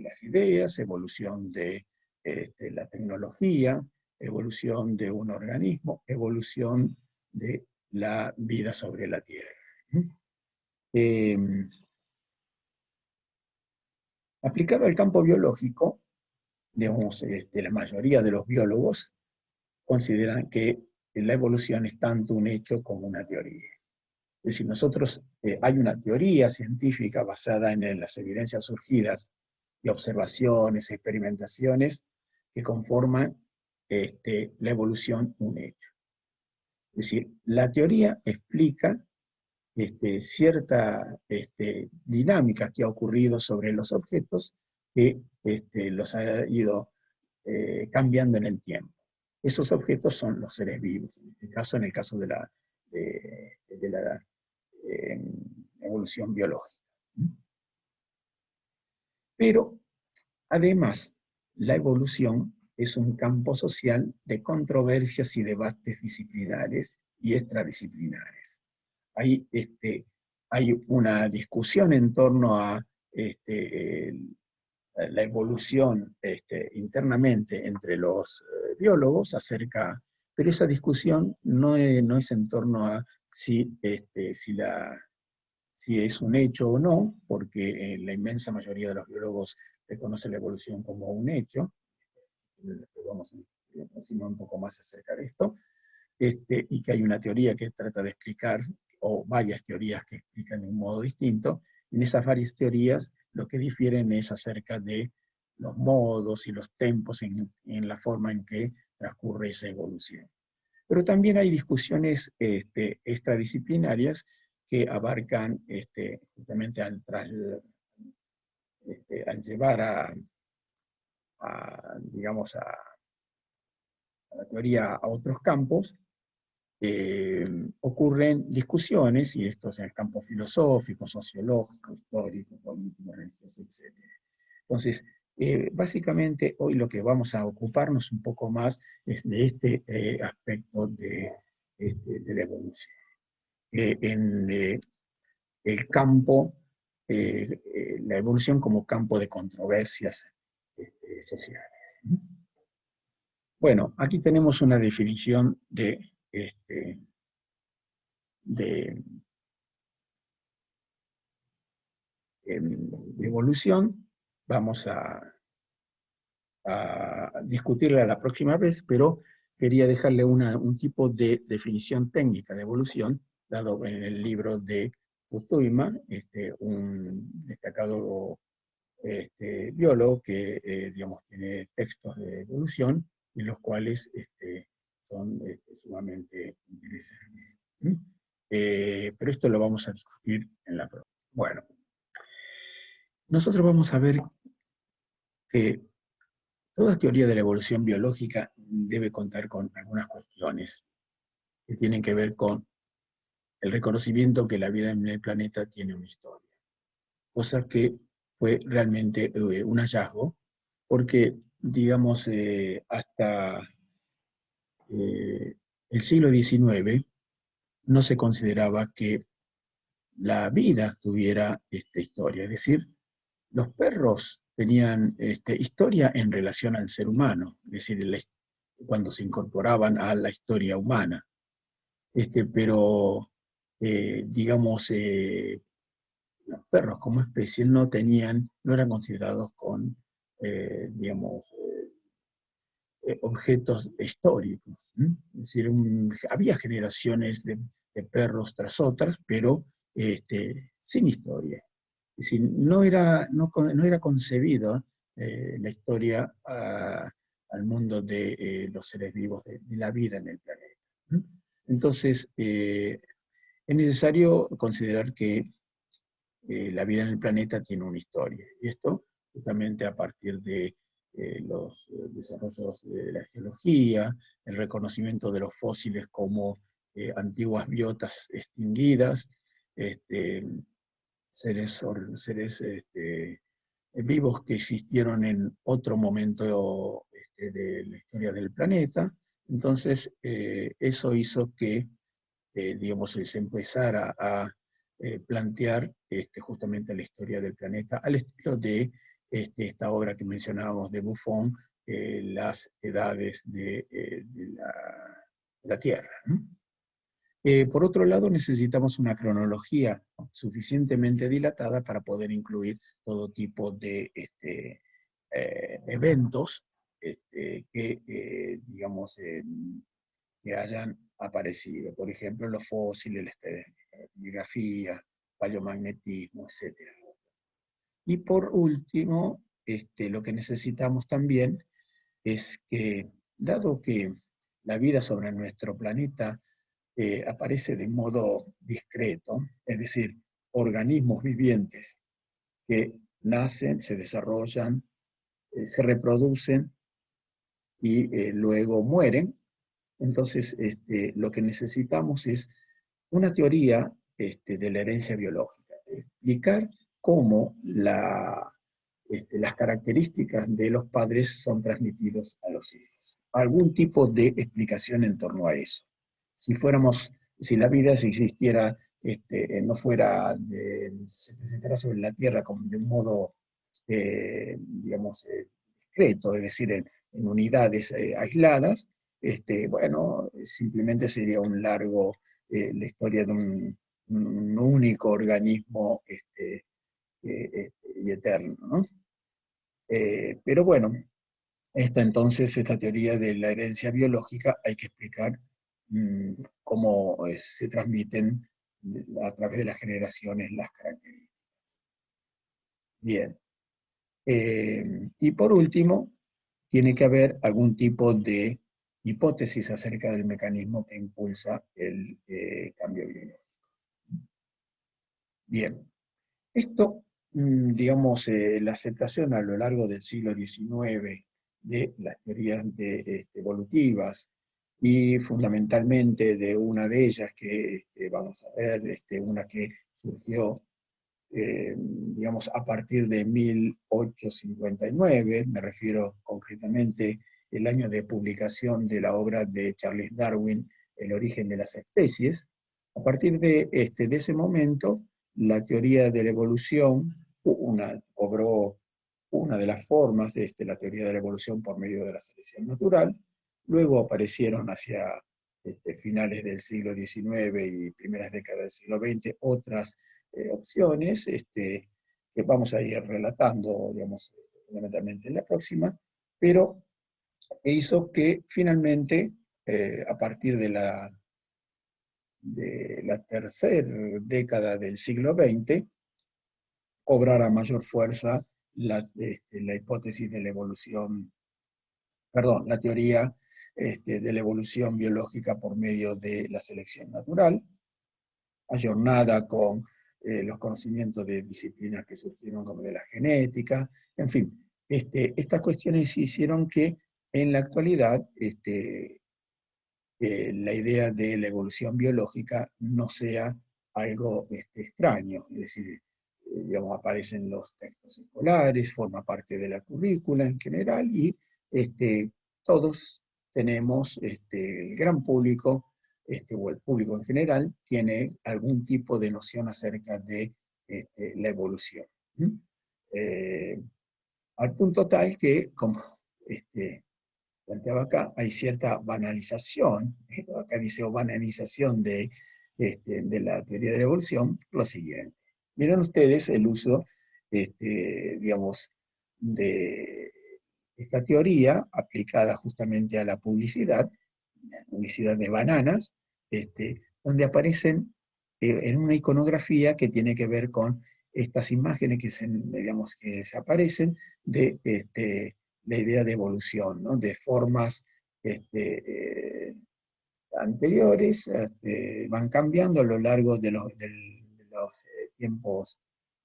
las ideas, evolución de la tecnología, evolución de un organismo, evolución de la vida sobre la Tierra. Eh, Aplicado al campo biológico, digamos, la mayoría de los biólogos consideran que la evolución es tanto un hecho como una teoría. Es decir, hay una teoría científica basada en las evidencias surgidas y observaciones, experimentaciones que conforman la evolución un hecho. Es decir, la teoría explica cierta dinámica que ha ocurrido sobre los objetos que los ha ido cambiando en el tiempo. Esos objetos son los seres vivos, en el caso de la eh, evolución biológica. Pero, además, la evolución es un campo social de controversias y debates disciplinares y extradisciplinares. Hay una discusión en torno a la evolución internamente entre los pero esa discusión no es en torno a si es un hecho o no, porque la inmensa mayoría de los biólogos reconoce la evolución como un hecho. Vamos a continuar un poco más acerca de esto, y que hay una teoría que trata de explicar, o varias teorías que explican de un modo distinto. En esas varias teorías lo que difieren es acerca de los modos y los tempos en la forma en que transcurre esa evolución. Pero también hay discusiones extradisciplinarias que abarcan justamente al llevar digamos, a la teoría a otros campos, ocurren discusiones, y esto es en el campo filosófico, sociológico, histórico, político, religioso, etc. Entonces, básicamente hoy lo que vamos a ocuparnos un poco más es de este aspecto de la evolución. En el campo, la evolución como campo de controversias sociales. Bueno, aquí tenemos una definición de evolución. Vamos a discutirla la próxima vez, pero quería dejarle un tipo de definición técnica de evolución, dado en el libro de Putuyma, un destacado biólogo que, digamos, tiene textos de evolución, en los cuales son sumamente interesantes. Pero esto lo vamos a discutir en la próxima. Bueno, nosotros vamos a ver que toda teoría de la evolución biológica debe contar con algunas cuestiones que tienen que ver con el reconocimiento que la vida en el planeta tiene una historia, cosa que fue realmente un hallazgo, porque, digamos, hasta el siglo XIX no se consideraba que la vida tuviera esta historia, es decir, los perros tenían historia en relación al ser humano, es decir, cuando se incorporaban a la historia humana. Pero, digamos, los perros como especie no eran considerados digamos, objetos históricos. Es decir, había generaciones de perros tras otras, pero sin historia. Es decir, no era concebido la historia al mundo de los seres vivos, de la vida en el planeta. Entonces, es necesario considerar que la vida en el planeta tiene una historia. Y esto justamente a partir de los desarrollos de la geología, el reconocimiento de los fósiles como antiguas biotas extinguidas, este, seres vivos que existieron en otro momento de la historia del planeta. Entonces, eso hizo que, digamos, se empezara a plantear justamente la historia del planeta al estilo de esta obra que mencionábamos de Buffon, Las edades de la Tierra, ¿no? Por otro lado, necesitamos una cronología suficientemente dilatada para poder incluir todo tipo de eventos que, digamos, que hayan aparecido. Por ejemplo, los fósiles, la estratigrafía, paleomagnetismo, etc. Y por último, lo que necesitamos también es que, dado que la vida sobre nuestro planeta aparece de modo discreto, es decir, organismos vivientes que nacen, se desarrollan, se reproducen y luego mueren. Entonces, lo que necesitamos es una teoría de la herencia biológica, explicar cómo las características de los padres son transmitidos a los hijos. Algún tipo de explicación en torno a eso. Si la vida si existiera, no fuera, se presentara sobre la Tierra como de un modo, digamos, discreto, es decir, en unidades aisladas, bueno, simplemente sería la historia de un único organismo y eterno, ¿no? Pero bueno, esta teoría de la herencia biológica, hay que explicar cómo se transmiten a través de las generaciones las características. Bien. Y por último, tiene que haber algún tipo de hipótesis acerca del mecanismo que impulsa el cambio biológico. Bien, esto, digamos, la aceptación a lo largo del siglo XIX de las teorías evolutivas y fundamentalmente de una de ellas que vamos a ver, una que surgió, digamos, a partir de 1859, me refiero concretamente el año de publicación de la obra de Charles Darwin, El origen de las especies. A partir de ese momento, la teoría de la evolución cobró una de las formas de la teoría de la evolución por medio de la selección natural. Luego aparecieron hacia finales del siglo XIX y primeras décadas del siglo XX otras opciones que vamos a ir relatando, digamos, fundamentalmente en la próxima, pero hizo que finalmente, a partir de la tercera década del siglo XX, cobrara mayor fuerza la hipótesis de la evolución, perdón, la teoría de la evolución biológica por medio de la selección natural, ayornada con los conocimientos de disciplinas que surgieron como de la genética, en fin, estas cuestiones hicieron que en la actualidad la idea de la evolución biológica no sea algo extraño, es decir, digamos, aparecen los textos escolares, forma parte de la currícula en general y todos tenemos, el gran público, o el público en general, tiene algún tipo de noción acerca de la evolución. Eh, Al punto tal que, como planteaba acá, hay cierta banalización, acá dice banalización de la teoría de la evolución, lo siguiente. Miren ustedes el uso, digamos, de esta teoría aplicada justamente a la publicidad de bananas, donde aparecen en una iconografía que tiene que ver con estas imágenes digamos, que se aparecen de la idea de evolución, ¿no? De formas anteriores, van cambiando a lo largo de los tiempos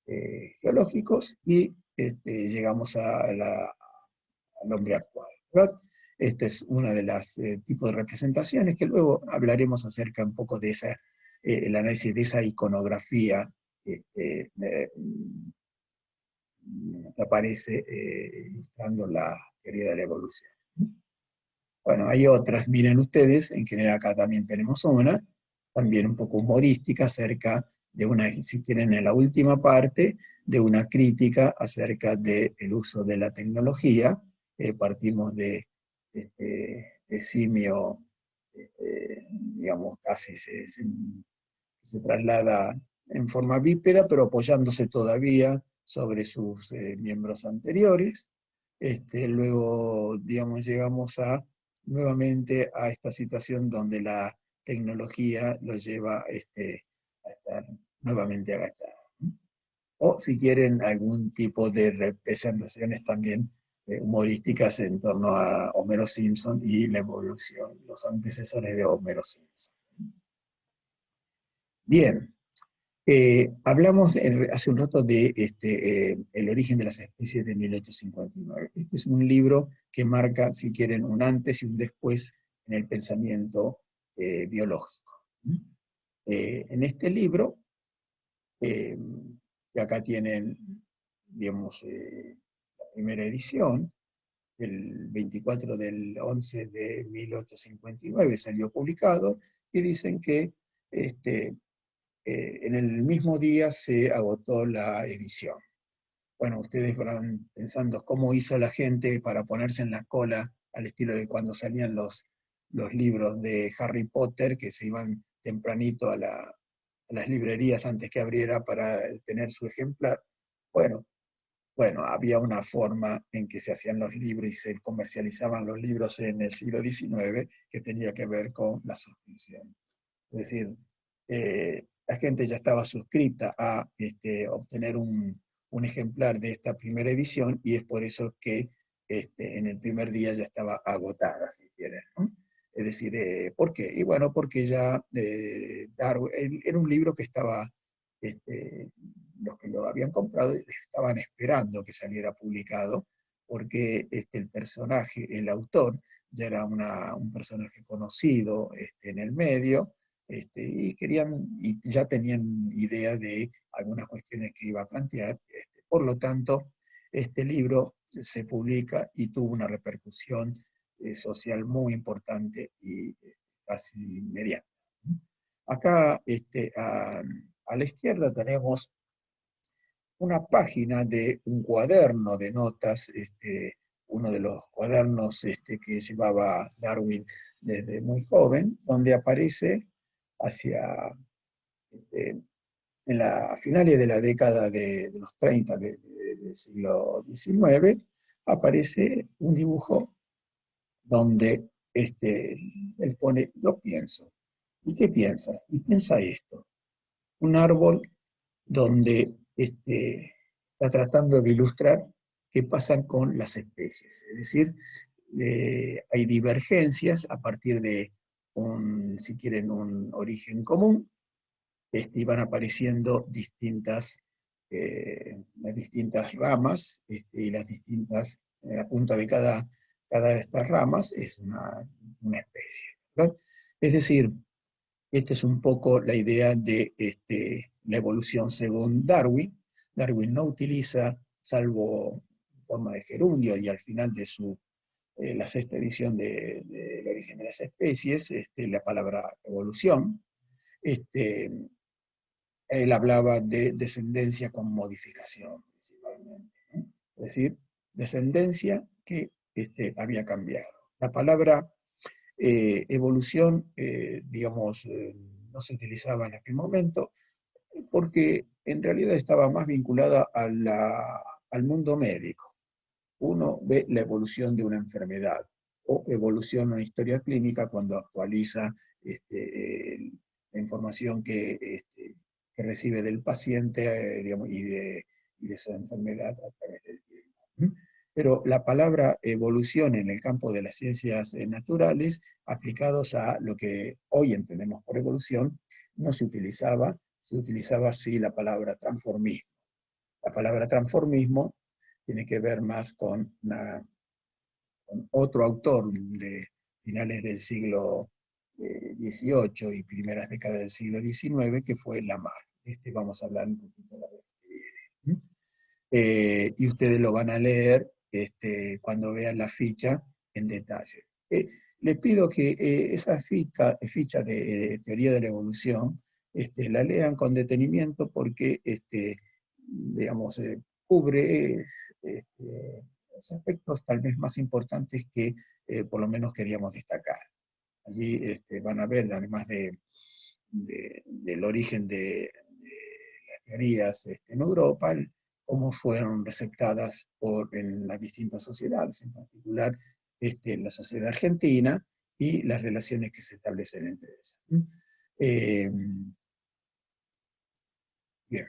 geológicos y llegamos al hombre actual, ¿verdad? Esta es una de las tipos de representaciones que luego hablaremos acerca un poco de el análisis de esa iconografía que aparece ilustrando la teoría de la evolución. Bueno, hay otras, miren ustedes, en general acá también tenemos una, también un poco humorística, acerca de una, si quieren en la última parte, de una crítica acerca del uso de la tecnología. Partimos de simio, digamos, casi se traslada en forma bípeda, pero apoyándose todavía sobre sus miembros anteriores. Luego, digamos, llegamos nuevamente a esta situación donde la tecnología lo lleva a estar nuevamente agachado. O si quieren algún tipo de representaciones también humorísticas en torno a Homero Simpson y la evolución, los antecesores de Homero Simpson. Bien, hablamos hace un rato de El origen de las especies de 1859. Este es un libro que marca, si quieren, un antes y un después en el pensamiento biológico. En este libro, que acá tienen, digamos, la primera edición, el 24 del 11 de 1859 salió publicado, y dicen que en el mismo día se agotó la edición. Bueno, ustedes van pensando cómo hizo la gente para ponerse en la cola al estilo de cuando salían los libros de Harry Potter, que se iban tempranito a las librerías antes que abriera para tener su ejemplar. Bueno, había una forma en que se hacían los libros y se comercializaban los libros en el siglo XIX que tenía que ver con la suscripción. Es decir, la gente ya estaba suscrita a obtener un ejemplar de esta primera edición, y es por eso que en el primer día ya estaba agotada, si quieren, ¿no? Es decir, ¿por qué? Y bueno, porque ya Darwin, era un libro que estaba, los que lo habían comprado estaban esperando que saliera publicado, porque el personaje, el autor, ya era un personaje conocido en el medio, y ya tenían idea de algunas cuestiones que iba a plantear. Por lo tanto, este libro se publica y tuvo una repercusión social muy importante y casi inmediata. Acá, a la izquierda tenemos una página de un cuaderno de notas, uno de los cuadernos que llevaba Darwin desde muy joven, donde aparece hacia en la finales de la década de los 30 del siglo XIX, aparece un dibujo donde él pone, yo pienso. ¿Y qué piensa? Y piensa esto: un árbol donde está tratando de ilustrar qué pasa con las especies. Es decir, hay divergencias a partir de si quieren, un origen común, y van apareciendo las distintas ramas, y las distintas, la punta de cada de estas ramas es una especie, ¿verdad? Es decir, esta es un poco la idea de la evolución según Darwin. Darwin no utiliza, salvo en forma de gerundio y al final de la sexta edición de El origen de las especies, la palabra evolución. Él hablaba de descendencia con modificación, principalmente, ¿no? Es decir, descendencia que había cambiado. La palabra evolución, digamos, no se utilizaba en aquel momento, porque en realidad estaba más vinculada al mundo médico. Uno ve la evolución de una enfermedad, o evolución en una historia clínica cuando actualiza la información que recibe del paciente, digamos, y de su enfermedad a través del tiempo. Pero la palabra evolución en el campo de las ciencias naturales, aplicados a lo que hoy entendemos por evolución, no se utilizaba. Se utilizaba así la palabra transformismo. La palabra transformismo tiene que ver más con otro autor de finales del siglo XVIII y primeras décadas del siglo XIX, que fue Lamarck. vamos a hablar un poquito la vez que viene. Y ustedes lo van a leer cuando vean la ficha en detalle. Les pido que esa ficha de teoría de la evolución la lean con detenimiento porque digamos, cubre los aspectos tal vez más importantes que por lo menos queríamos destacar. Allí van a ver, además del origen de las teorías en Europa, cómo fueron receptadas en las distintas sociedades, en particular la sociedad argentina y las relaciones que se establecen entre ellas. Eh, bien.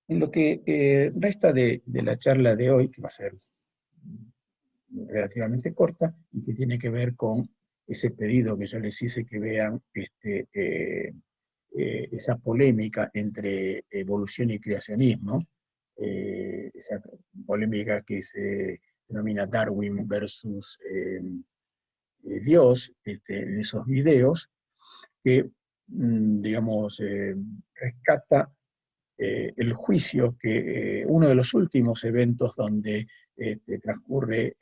En lo que resta de la charla de hoy, que va a ser relativamente corta y que tiene que ver con ese pedido que yo les hice que vean esa polémica entre evolución y creacionismo, esa polémica que se denomina Darwin versus Dios, en esos videos, que, digamos, rescata el juicio, que uno de los últimos eventos donde transcurre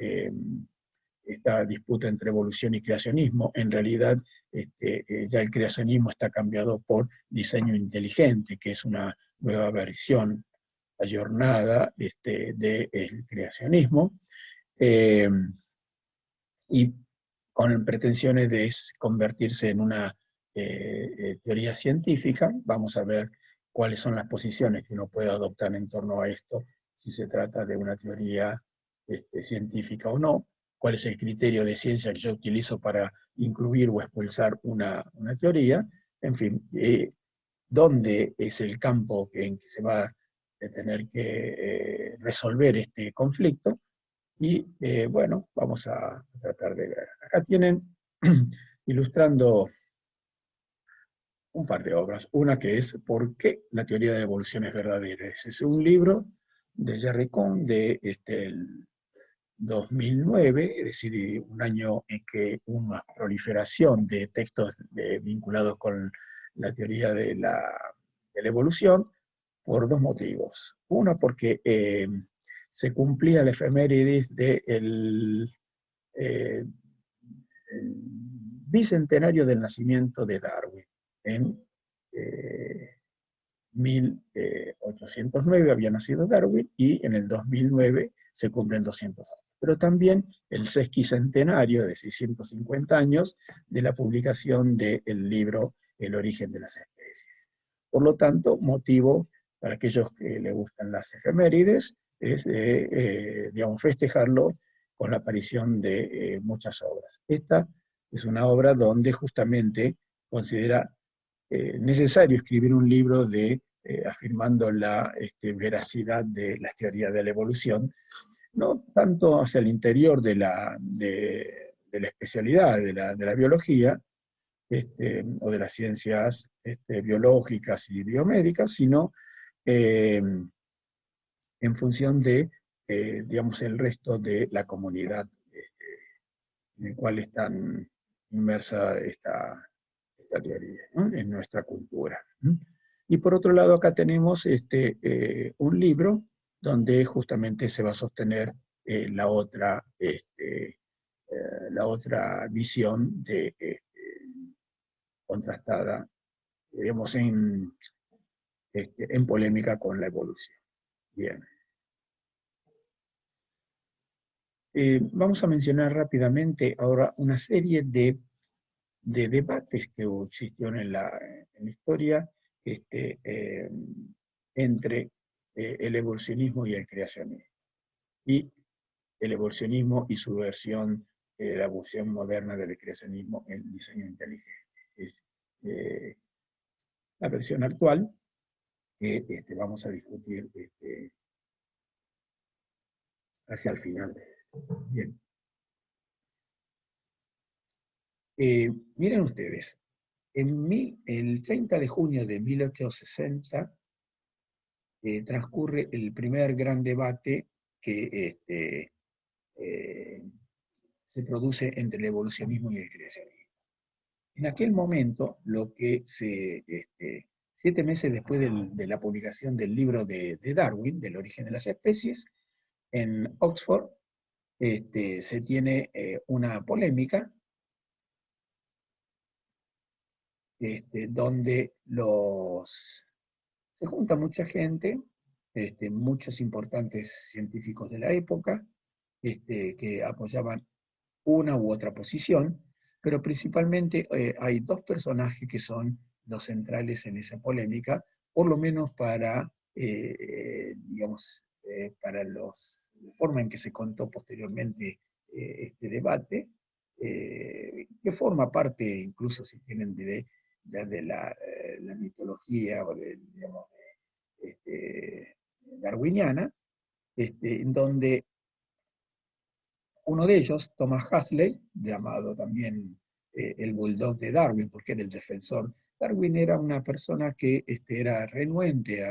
esta disputa entre evolución y creacionismo, en realidad ya el creacionismo está cambiado por diseño inteligente, que es una nueva versión ayornada del creacionismo, y con pretensiones de convertirse en una teoría científica. Vamos a ver cuáles son las posiciones que uno puede adoptar en torno a esto, si se trata de una teoría científica o no, cuál es el criterio de ciencia que yo utilizo para incluir o expulsar una teoría, en fin, dónde es el campo en que se va a tener que resolver este conflicto. Y bueno, vamos a tratar de ver. Acá tienen ilustrando un par de obras. Una que es ¿Por qué la teoría de la evolución es verdadera? Ese es un libro de Jerry Cohn de el 2009, es decir, un año en que hubo una proliferación de textos vinculados con la teoría de la evolución, por dos motivos. Uno, porque se cumplía la efemérides del eh, bicentenario del nacimiento de Darwin. En 1809 había nacido Darwin y en el 2009 se cumplen 200 años. Pero también el sesquicentenario de 650 años de la publicación del libro El origen de las especies. Por lo tanto, motivo para aquellos que les gustan las efemérides es, digamos, festejarlo con la aparición de muchas obras. Esta es una obra donde justamente considera necesario escribir un libro afirmando la veracidad de las teorías de la evolución, no tanto hacia el interior de la especialidad de la biología, o de las ciencias biológicas y biomédicas, sino eh, en función de, digamos, el resto de la comunidad en el cual están inmersa esta teoría, ¿no? En nuestra cultura. Y por otro lado, acá tenemos un libro donde justamente se va a sostener la otra visión contrastada, digamos, en polémica con la evolución. Bien. Vamos a mencionar rápidamente ahora una serie de debates que existieron en la historia entre el evolucionismo y el creacionismo, y el evolucionismo y su versión, la versión moderna del creacionismo en diseño inteligente. Es la versión actual que vamos a discutir hacia el final. Bien. Miren ustedes, el 30 de junio de 1860 transcurre el primer gran debate que se produce entre el evolucionismo y el creacionismo. En aquel momento, 7 meses después de la publicación del libro de Darwin, del origen de las especies, en Oxford se tiene una polémica donde se junta mucha gente, muchos importantes científicos de la época, que apoyaban una u otra posición, pero principalmente hay dos personajes que son los centrales en esa polémica, por lo menos para, digamos, para la forma en que se contó posteriormente este debate, que forma parte, incluso si tienen ya de la mitología o digamos, darwiniana, en donde uno de ellos, Thomas Huxley, llamado también el Bulldog de Darwin, porque era el defensor. Darwin era una persona que era renuente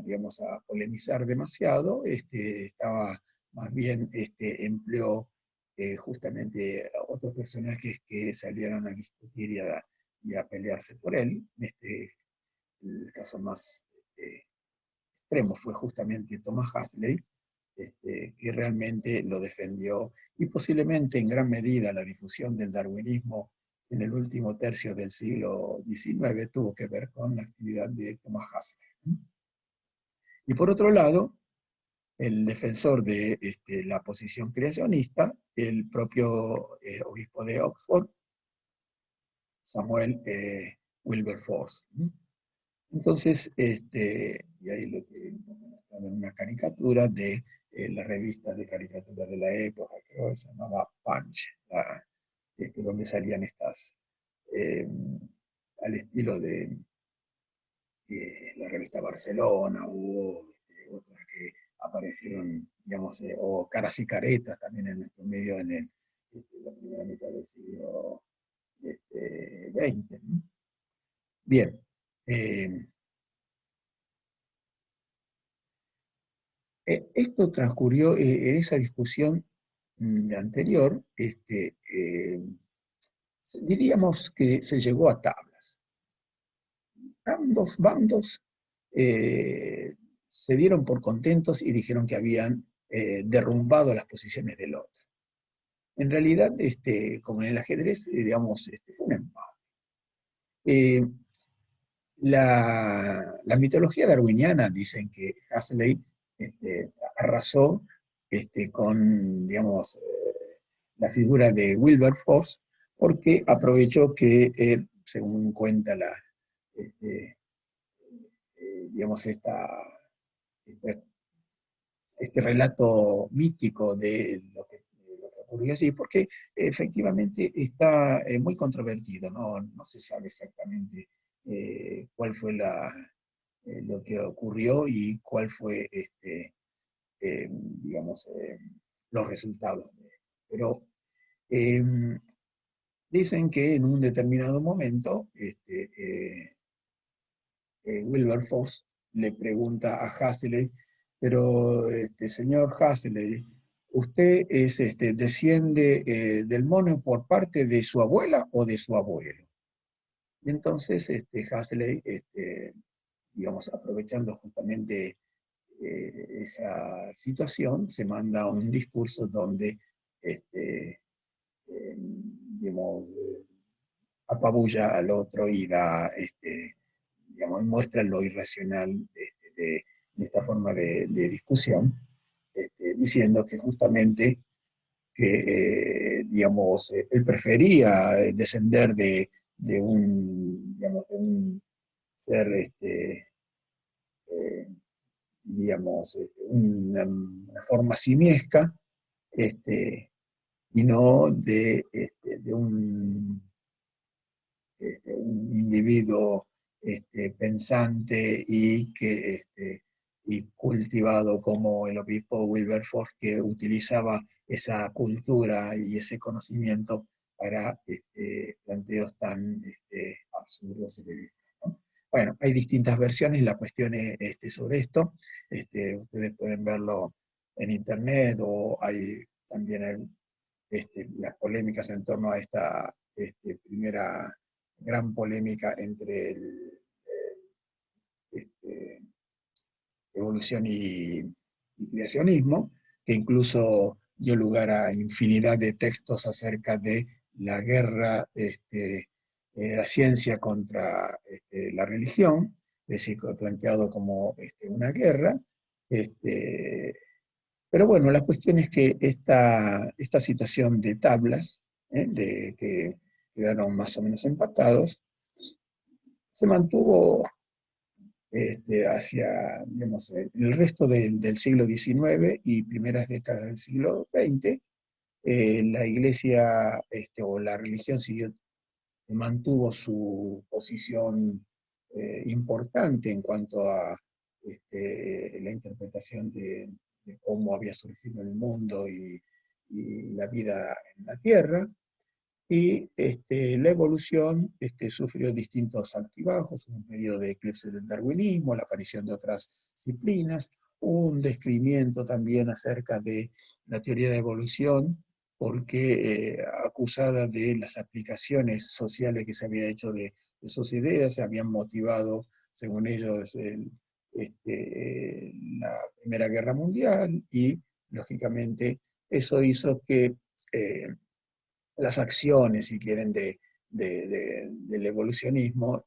digamos, a polemizar demasiado, estaba más bien empleó justamente a otros personajes que salieron a discutir y a pelearse por él. El caso más extremo fue justamente Thomas Huxley, que realmente lo defendió, y posiblemente en gran medida la difusión del darwinismo en el último tercio del siglo XIX tuvo que ver con la actividad de Thomas Huxley. Y por otro lado, el defensor de la posición creacionista, el propio obispo de Oxford, Samuel Wilberforce. Entonces, y ahí lo que en una caricatura de la revista de caricaturas de la época, creo que se llamaba Punch, donde salían estas, eh, al estilo de la revista Barcelona, o otras que aparecieron, digamos, o Caras y Caretas también en nuestro medio la primera mitad del siglo XX. ¿No? Bien. Esto transcurrió en esa discusión anterior, diríamos que se llegó a tablas. Ambos bandos se dieron por contentos y dijeron que habían derrumbado las posiciones del otro. En realidad, como en el ajedrez, digamos, fue un empate. La mitología darwiniana dicen que Huxley arrasó con, digamos, la figura de Wilberforce, porque aprovechó que, según cuenta este, digamos, este relato mítico de lo que ocurrió allí, porque efectivamente está muy controvertido, no se sabe exactamente cuál fue lo que ocurrió y cuál fue, digamos, los resultados. Pero eh, dicen que en un determinado momento Wilberforce le pregunta a Huxley, pero señor Huxley, ¿usted desciende del mono por parte de su abuela o de su abuelo? Y entonces Huxley, digamos, aprovechando justamente esa situación, se manda un discurso donde, digamos, apabulla al otro y digamos, muestra lo irracional de esta forma de discusión, diciendo que justamente que, digamos, él prefería descender digamos, de un ser, eh, digamos, una forma simiesca, y no de un individuo pensante y cultivado como el obispo Wilberforce, que utilizaba esa cultura y ese conocimiento para planteos tan absurdos. ¿No? Bueno, hay distintas versiones, la cuestión es sobre esto. Ustedes pueden verlo en internet, o hay también las polémicas en torno a primera gran polémica entre este, evolución y creacionismo, que incluso dio lugar a infinidad de textos acerca de la guerra de la ciencia contra la religión, es decir, planteado como una guerra. Este, pero bueno, la cuestión es que esta situación de tablas, que quedaron más o menos empatados, se mantuvo hacia, digamos, el resto del siglo XIX y primeras décadas del siglo XX. La iglesia o la religión mantuvo su posición importante en cuanto a la interpretación de cómo había surgido el mundo y la vida en la Tierra. Y la evolución sufrió distintos altibajos, un periodo de eclipse del darwinismo, la aparición de otras disciplinas, un descrimiento también acerca de la teoría de evolución, porque acusada de las aplicaciones sociales que se había hecho de sus ideas, se habían motivado, según ellos, la Primera Guerra Mundial, y lógicamente eso hizo que las acciones, si quieren, del evolucionismo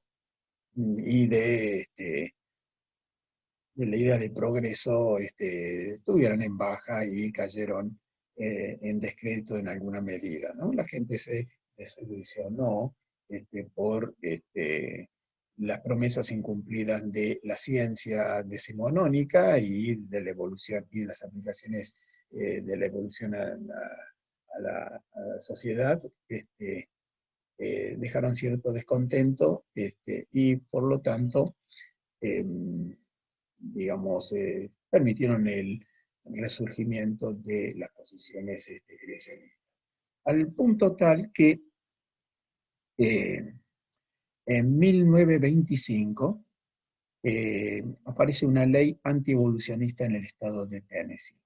y de la idea de progreso estuvieran en baja y cayeron en descrédito en alguna medida, ¿no? La gente se desilusionó por las promesas incumplidas de la ciencia decimonónica y de la evolución y de las aplicaciones de la evolución a la sociedad. Dejaron cierto descontento y por lo tanto eh, digamos, permitieron el resurgimiento de las posiciones creacionistas. Al punto tal que eh, en 1925 aparece una ley antievolucionista en el estado de Tennessee,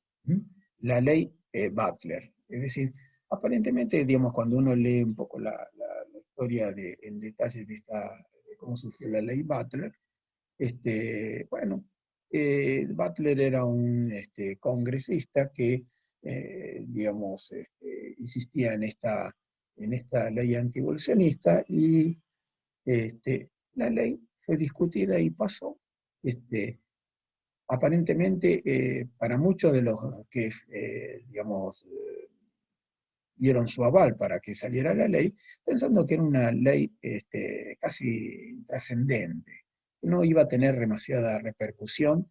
la ley Butler. Es decir, aparentemente, digamos, cuando uno lee un poco la historia en detalle de cómo surgió la ley Butler, bueno, Butler era un congresista que, digamos, insistía en esta ley antivolucionista y la ley fue discutida y pasó. Este, Aparentemente, para muchos de los que, digamos, dieron su aval para que saliera la ley, pensando que era una ley casi trascendente, no iba a tener demasiada repercusión,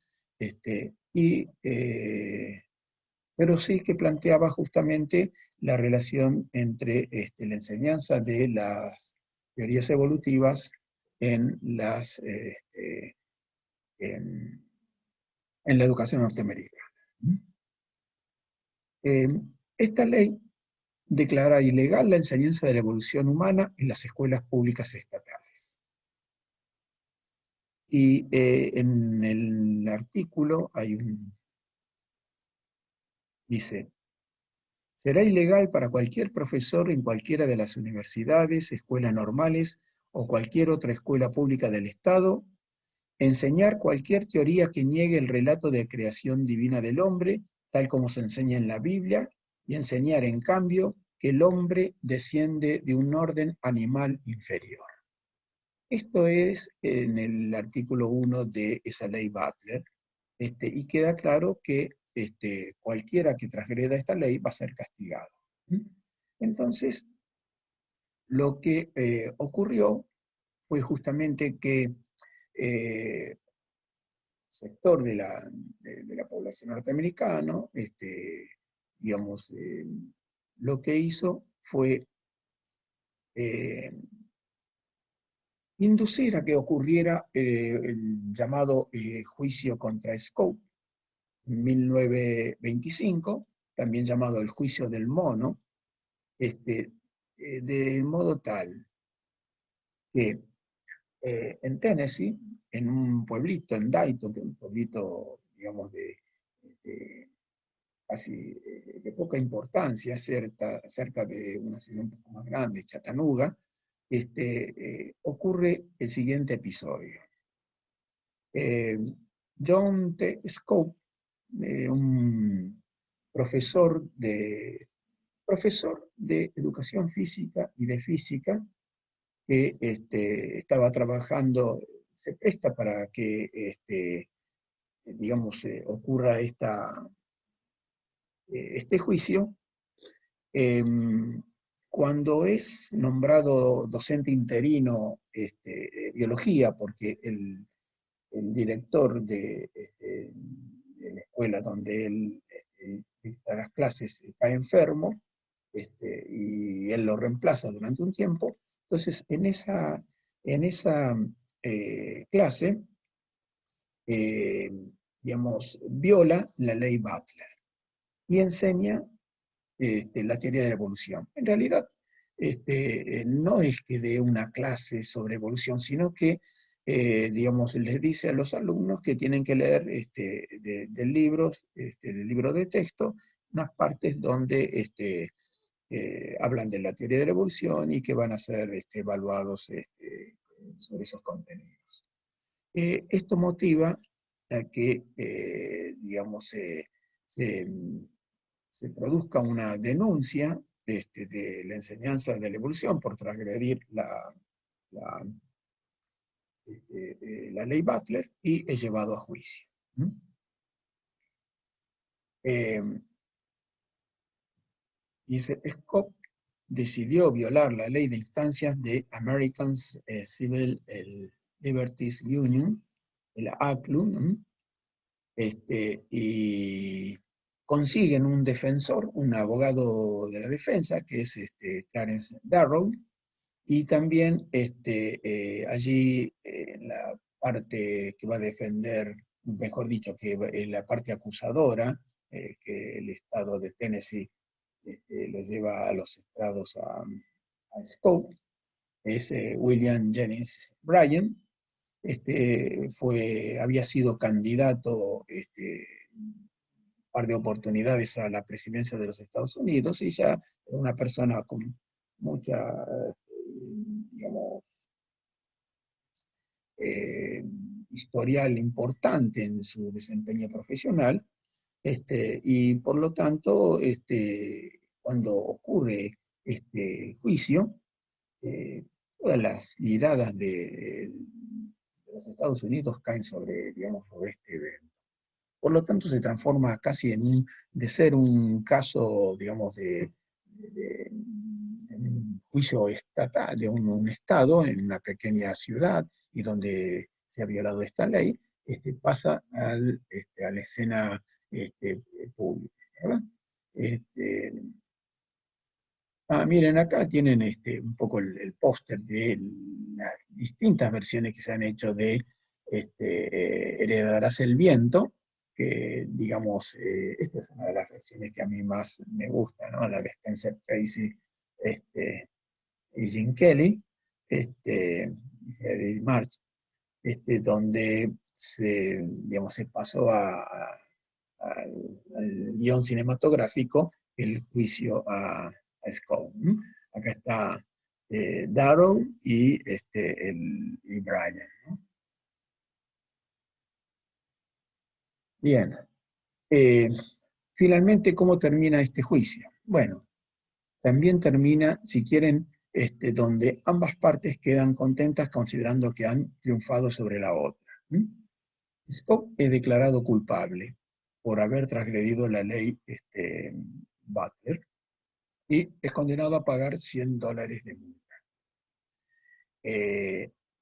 pero sí que planteaba justamente la relación entre la enseñanza de las teorías evolutivas en, en, en la educación norteamericana. Eh, Esta ley declara ilegal la enseñanza de la evolución humana en las escuelas públicas estatales. Y en el artículo dice, será ilegal para cualquier profesor en cualquiera de las universidades, escuelas normales o cualquier otra escuela pública del Estado enseñar cualquier teoría que niegue el relato de creación divina del hombre, tal como se enseña en la Biblia, y enseñar, en cambio, que el hombre desciende de un orden animal inferior. Esto es en el artículo 1 de esa ley Butler, y queda claro que cualquiera que transgreda esta ley va a ser castigado. Entonces, lo que ocurrió fue justamente que sector de la población norteamericana, digamos, lo que hizo fue inducir a que ocurriera el llamado juicio contra Scott, en 1925, también llamado el juicio del mono, de modo tal que en Tennessee, en un pueblito, en Dayton, que es un pueblito, digamos, de casi, que poca importancia, cerca de una ciudad un poco más grande, Chattanooga, ocurre el siguiente episodio. John T. Scope, un profesor de educación física y de física, que estaba trabajando, se presta para que, digamos, ocurra este juicio. Cuando es nombrado docente interino de biología, porque el director de la escuela donde él dicta las clases está enfermo, y él lo reemplaza durante un tiempo. Entonces, en esa clase, eh, digamos, viola la ley Butler y enseña la teoría de la evolución. En realidad, no es que dé una clase sobre evolución, sino que, digamos, les dice a los alumnos que tienen que leer del libro de texto unas partes donde hablan de la teoría de la evolución y que van a ser evaluados sobre esos contenidos. Esto motiva a que, digamos, se produzca una denuncia de la enseñanza de la evolución por transgredir la, la ley Butler, y es llevado a juicio. Dice, Scott decidió violar la ley de instancias de American Civil Liberties Union, el ACLU, y consiguen un defensor, un abogado de la defensa, que es Clarence Darrow, y también allí en la parte que va a defender, mejor dicho, que en la parte acusadora, que el estado de Tennessee lo lleva a los estrados a Scope, es William Jennings Bryan. Había sido candidato un par de oportunidades a la presidencia de los Estados Unidos, y ya era una persona con mucha, digamos, historial importante en su desempeño profesional, y por lo tanto, cuando ocurre este juicio, todas las miradas de los Estados Unidos caen sobre, digamos, sobre este evento. Por lo tanto, se transforma casi de ser un caso, digamos, de un juicio estatal, de un estado en una pequeña ciudad y donde se ha violado esta ley, pasa a la escena pública, ¿verdad? Miren, acá tienen un poco el póster de las distintas versiones que se han hecho de Heredarás el viento, que, digamos, esta es una de las versiones que a mí más me gusta, ¿no? La de Spencer Tracy y Gene Kelly, y Freddie March, donde digamos, se pasó al guión cinematográfico el juicio a Scott. Acá está Darrow y Brian, ¿no? Bien. Eh, Finalmente, ¿cómo termina este juicio? Bueno, también termina, si quieren, donde ambas partes quedan contentas considerando que han triunfado sobre la otra. Scott es declarado culpable por haber transgredido la ley Butler, y es condenado a pagar $100 de multa.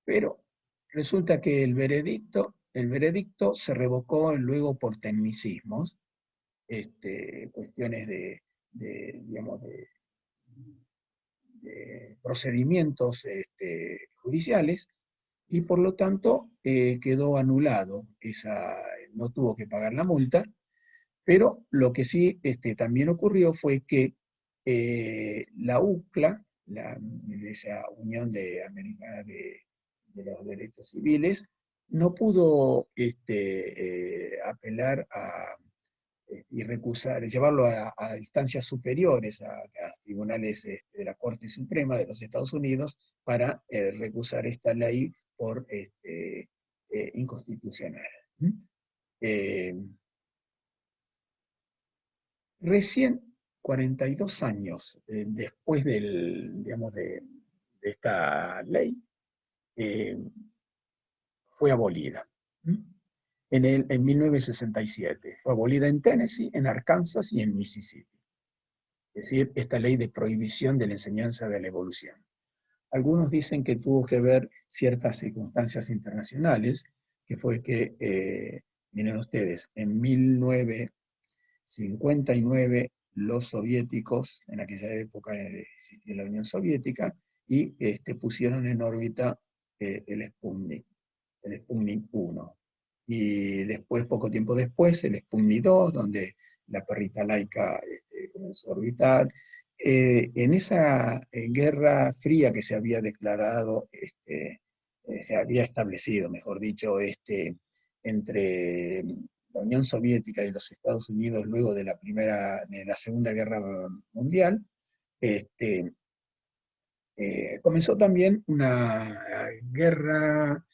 Pero resulta que el veredicto se revocó luego por tecnicismos, cuestiones digamos, de procedimientos judiciales, y por lo tanto quedó anulado, no tuvo que pagar la multa. Pero lo que sí también ocurrió fue que la UCLA, esa Unión Americana de los Derechos Civiles, no pudo apelar y recusar, llevarlo a instancias superiores, a tribunales de la Corte Suprema de los Estados Unidos, para recusar esta ley por inconstitucional. Eh, Recién, 42 años después digamos, de esta ley, eh, fue abolida. En 1967. Fue abolida en Tennessee, en Arkansas y en Mississippi. Es decir, esta ley de prohibición de la enseñanza de la evolución. Algunos dicen que tuvo que ver ciertas circunstancias internacionales, que fue que, miren ustedes, en 1959 los soviéticos, en aquella época existía la Unión Soviética, y pusieron en órbita el Sputnik 1. Y después, poco tiempo después, el Sputnik 2, donde la perrita laica comenzó a orbitar. En esa guerra fría que se había declarado, se había establecido, mejor dicho, entre la Unión Soviética y los Estados Unidos luego de la Segunda Guerra Mundial, comenzó también una guerra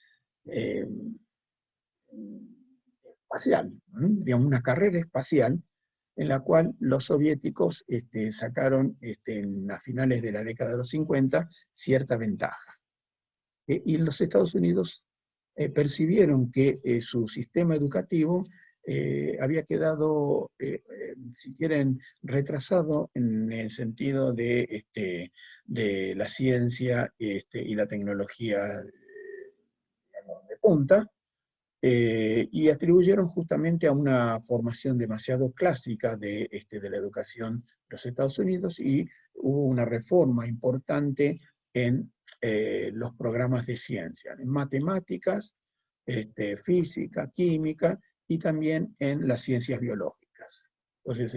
espacial, digamos, una carrera espacial en la cual los soviéticos sacaron a finales de la década de los 50 cierta ventaja. Y los Estados Unidos percibieron que su sistema educativo había quedado, si quieren, retrasado en el sentido de la ciencia y la tecnología digamos, de punta, y atribuyeron justamente a una formación demasiado clásica de la educación de los Estados Unidos, y hubo una reforma importante en los programas de ciencia, en matemáticas, física, química, y también en las ciencias biológicas. Entonces,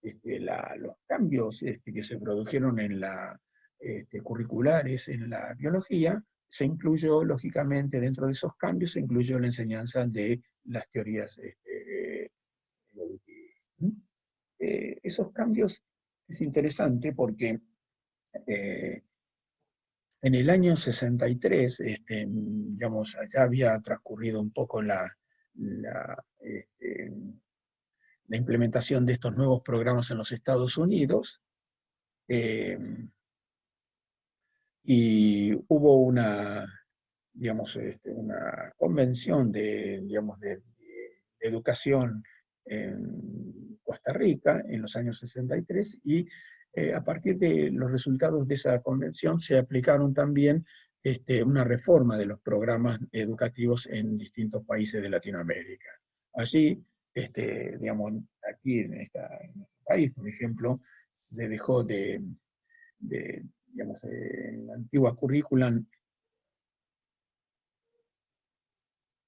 los cambios que se produjeron en curriculares en la biología, se incluyó, lógicamente, dentro de esos cambios, se incluyó la enseñanza de las teorías evolutivas. Esos cambios es interesante porque en el año 63, digamos, ya había transcurrido un poco la implementación de estos nuevos programas en los Estados Unidos, y hubo digamos, una convención digamos, de educación en Costa Rica en los años 63, y a partir de los resultados de esa convención se aplicaron también una reforma de los programas educativos en distintos países de Latinoamérica. Allí, digamos, aquí en este país, por ejemplo, se dejó digamos, en la antigua currícula,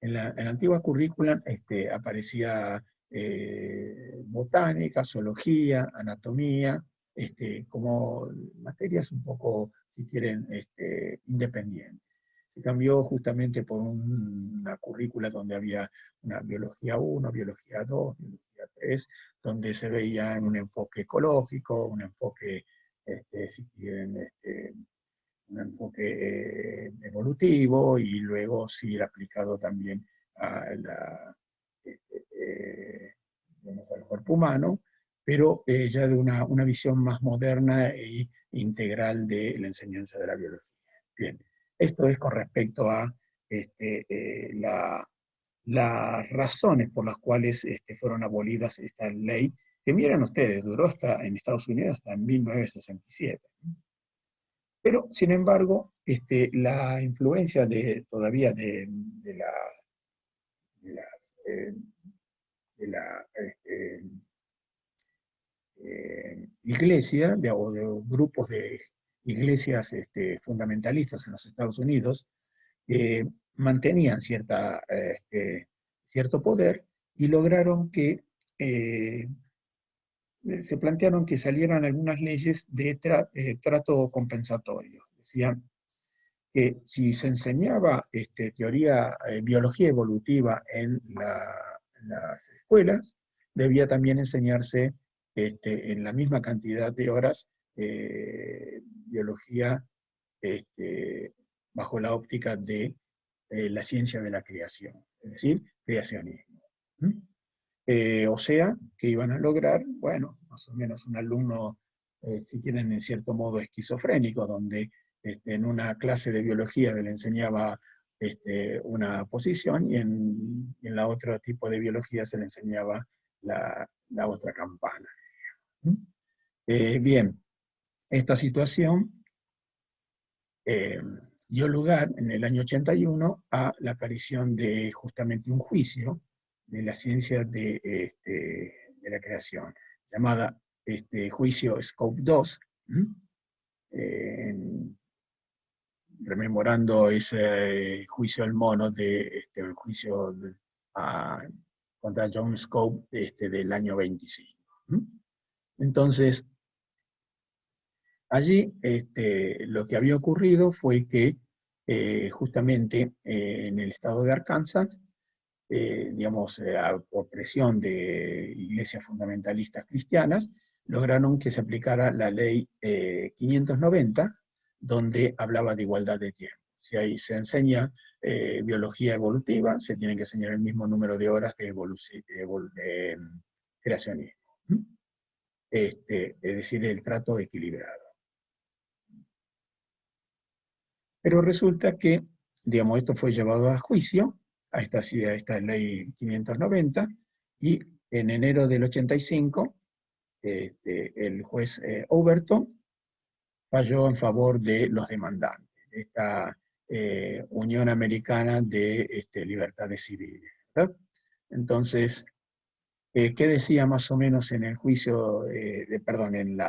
en la antigua currícula aparecía botánica, zoología, anatomía, como materias un poco, si quieren, independientes. Se cambió justamente por una currícula donde había una biología 1, biología 2, biología 3, donde se veía un enfoque ecológico, un enfoque, si quieren, un enfoque evolutivo, y luego sí aplicado también este, eh, al cuerpo humano, pero ya de una visión más moderna e integral de la enseñanza de la biología. Bien, esto es con respecto a las razones por las cuales fueron abolidas esta ley, que miren ustedes, duró en Estados Unidos hasta 1967. Pero, sin embargo, la influencia todavía de las, de la iglesia, o de grupos de iglesias fundamentalistas en los Estados Unidos, mantenían cierto poder, y lograron que se plantearon que salieran algunas leyes de trato compensatorio. Decían que si se enseñaba biología evolutiva en las escuelas, debía también enseñarse en la misma cantidad de horas biología bajo la óptica de la ciencia de la creación, es decir, creacionismo. ¿Mm? O sea, que iban a lograr, bueno, más o menos un alumno, si quieren, en cierto modo esquizofrénico, donde en una clase de biología le enseñaba una posición y en la otro tipo de biología se le enseñaba la otra campana. ¿Mm? Bien, esta situación dio lugar en el año 81 a la aparición de justamente un juicio de la ciencia de la creación, llamada juicio Scope 2, rememorando ese juicio al mono el juicio contra John Scope del año 25. Entonces, allí lo que había ocurrido fue que justamente en el estado de Arkansas, digamos, por presión de iglesias fundamentalistas cristianas, lograron que se aplicara la ley 590, donde hablaba de igualdad de tiempo. Si ahí se enseña biología evolutiva, se tiene que enseñar el mismo número de horas de creacionismo. Es decir, el trato equilibrado. Pero resulta que, digamos, esto fue llevado a juicio, a esta ley 590, y en enero del 85, el juez Overton falló en favor de los demandantes, de esta Unión Americana de Libertades Civiles, ¿verdad? Entonces, ¿qué decía más o menos en el juicio, perdón, en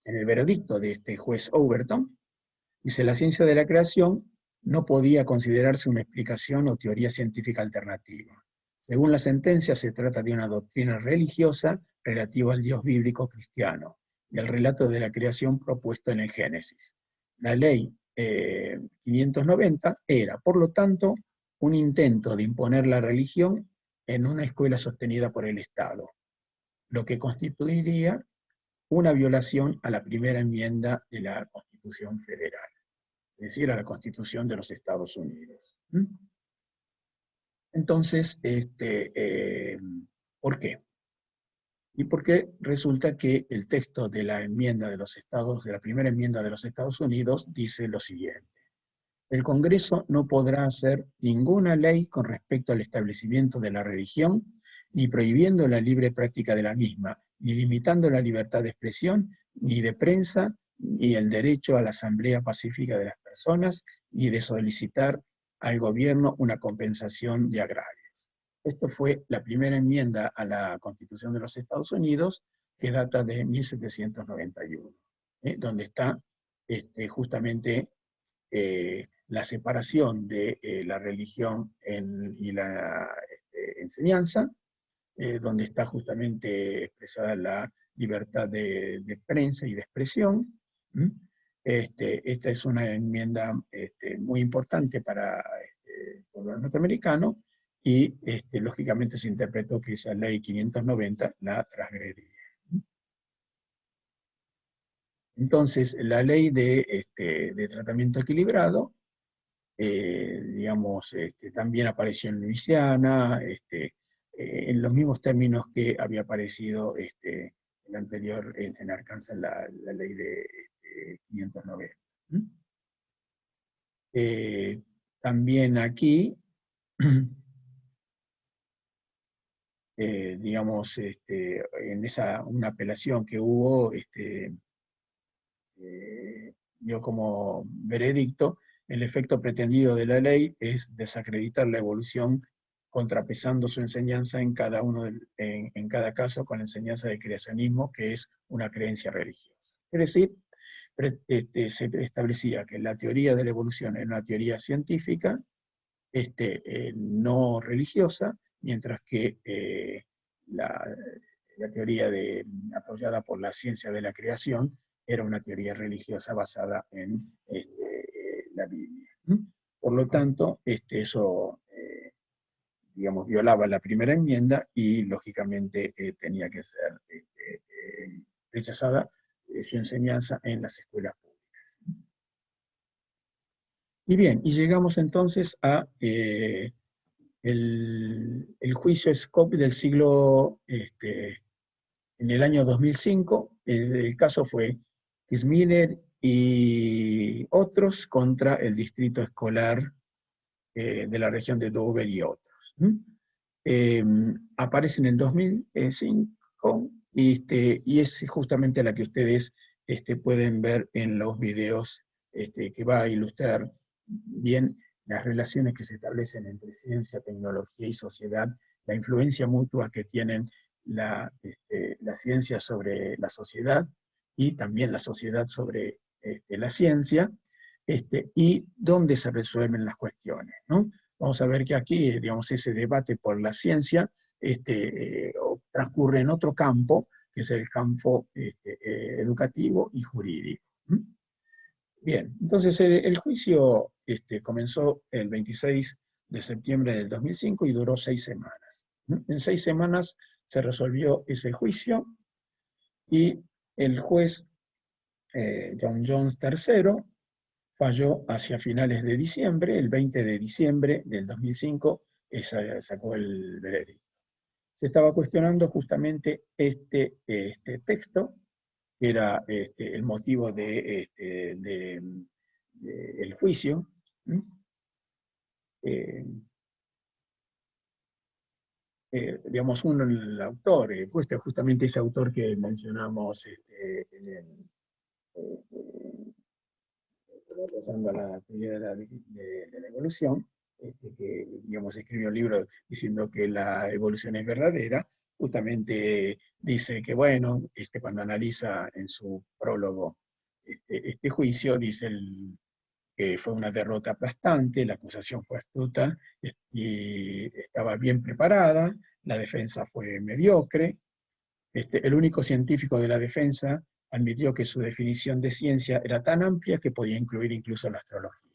el veredicto de este juez Overton? Dice, la ciencia de la creación no podía considerarse una explicación o teoría científica alternativa. Según la sentencia, se trata de una doctrina religiosa relativa al Dios bíblico cristiano y al relato de la creación propuesto en el Génesis. La ley 590 era, por lo tanto, un intento de imponer la religión en una escuela sostenida por el Estado, lo que constituiría una violación a la primera enmienda de la Constitución Federal, es decir, a la Constitución de los Estados Unidos. Entonces, ¿por qué? Y porque resulta que el texto de la enmienda de los Estados, de la primera enmienda de los Estados Unidos, dice lo siguiente: el Congreso no podrá hacer ninguna ley con respecto al establecimiento de la religión, ni prohibiendo la libre práctica de la misma, ni limitando la libertad de expresión, ni de prensa, ni el derecho a la asamblea pacífica de las personas, ni de solicitar al gobierno una compensación de agravios. Esto fue la primera enmienda a la Constitución de los Estados Unidos, que data de 1791, donde está justamente la separación de la religión y la enseñanza, donde está justamente expresada la libertad de prensa y de expresión. Esta es una enmienda muy importante para el pueblo norteamericano y lógicamente se interpretó que esa ley 590 la transgredía. Entonces, la ley de tratamiento equilibrado, digamos, también apareció en Luisiana, en los mismos términos que había aparecido el anterior en Arkansas, la ley de 590. También aquí, digamos, en una apelación que hubo, dio como veredicto: el efecto pretendido de la ley es desacreditar la evolución, contrapesando su enseñanza en cada caso con la enseñanza del creacionismo, que es una creencia religiosa. Es decir, se establecía que la teoría de la evolución era una teoría científica, no religiosa, mientras que la teoría apoyada por la ciencia de la creación era una teoría religiosa basada en la Biblia. Por lo tanto, eso digamos, violaba la primera enmienda y, lógicamente, tenía que ser rechazada su enseñanza en las escuelas públicas. Y bien, y llegamos entonces a el juicio Scoppi del siglo, en el año 2005, el caso fue Kismiller y otros contra el distrito escolar de la región de Dover y otros. Aparece en el 2005 y es justamente la que ustedes pueden ver en los videos, que va a ilustrar bien las relaciones que se establecen entre ciencia, tecnología y sociedad, la influencia mutua que tienen la ciencia sobre la sociedad y también la sociedad sobre la ciencia, y dónde se resuelven las cuestiones, ¿no? Vamos a ver que aquí, digamos, ese debate por la ciencia transcurre en otro campo, que es el campo educativo y jurídico. Bien, entonces el juicio comenzó el 26 de septiembre del 2005 y duró 6 semanas. En 6 semanas se resolvió ese juicio y el juez John Jones III falló hacia finales de diciembre, el 20 de diciembre del 2005, sacó el veredicto. Se estaba cuestionando justamente este texto, que era el motivo el juicio. Digamos, el autor, justamente ese autor que mencionamos en el, a la teoría de la evolución, que, digamos, escribió un libro diciendo que la evolución es verdadera, justamente dice que, bueno, cuando analiza en su prólogo este juicio, dice que fue una derrota aplastante, la acusación fue astuta y estaba bien preparada, la defensa fue mediocre, el único científico de la defensa admitió que su definición de ciencia era tan amplia que podía incluir incluso la astrología.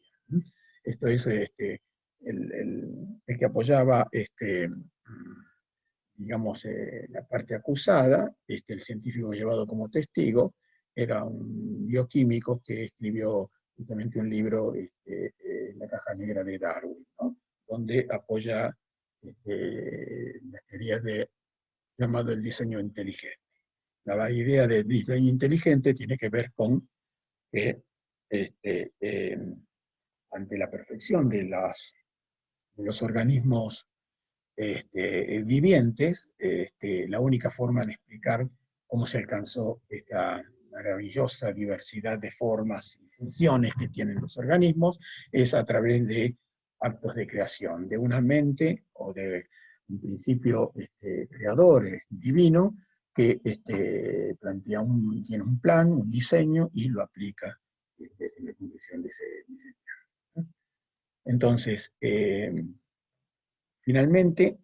Esto es el que apoyaba digamos, la parte acusada, el científico llevado como testigo, era un bioquímico que escribió justamente un libro, La caja negra de Darwin, ¿no? Donde apoya las teorías llamado el diseño inteligente. La idea de diseño inteligente tiene que ver con que ante la perfección de los organismos vivientes, la única forma de explicar cómo se alcanzó esta maravillosa diversidad de formas y funciones que tienen los organismos es a través de actos de creación, de una mente o de un principio creador divino que tiene un plan, un diseño y lo aplica en la condición de ese diseño. Entonces, finalmente,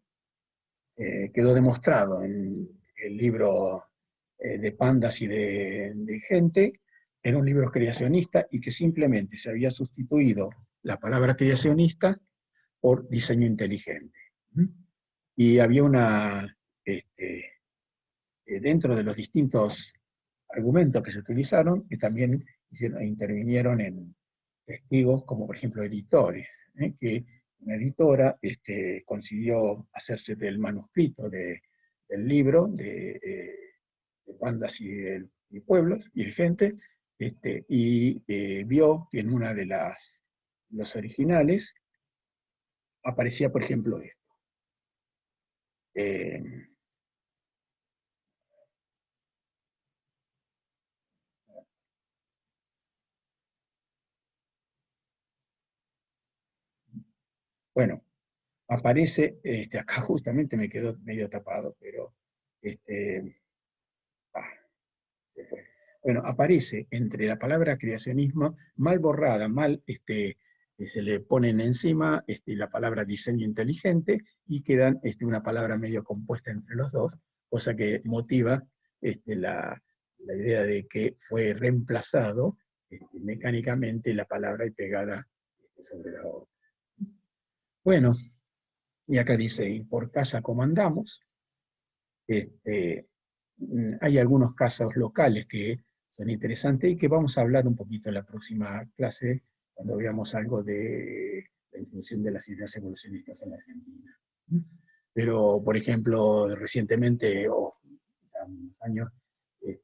quedó demostrado en el libro de Pandas y de Gente, era un libro creacionista y que simplemente se había sustituido la palabra creacionista por diseño inteligente. Y había dentro de los distintos argumentos que se utilizaron, que también intervinieron en testigos como por ejemplo editores, que una editora consiguió hacerse del manuscrito del libro de Pandas y Pueblos y de Gente, y vio que en una de los originales aparecía, por ejemplo, esto. Bueno, aparece, acá justamente me quedó medio tapado, pero ah, bueno, aparece entre la palabra creacionismo mal borrada, se le ponen encima la palabra diseño inteligente y quedan una palabra medio compuesta entre los dos, cosa que motiva la idea de que fue reemplazado mecánicamente la palabra y pegada sobre la otra. Bueno, Y acá dice, y por casa comandamos. Hay algunos casos locales que son interesantes y que vamos a hablar un poquito en la próxima clase, cuando veamos algo de la inclusión de las ideas evolucionistas en la Argentina. Pero, por ejemplo, recientemente, o hace unos años,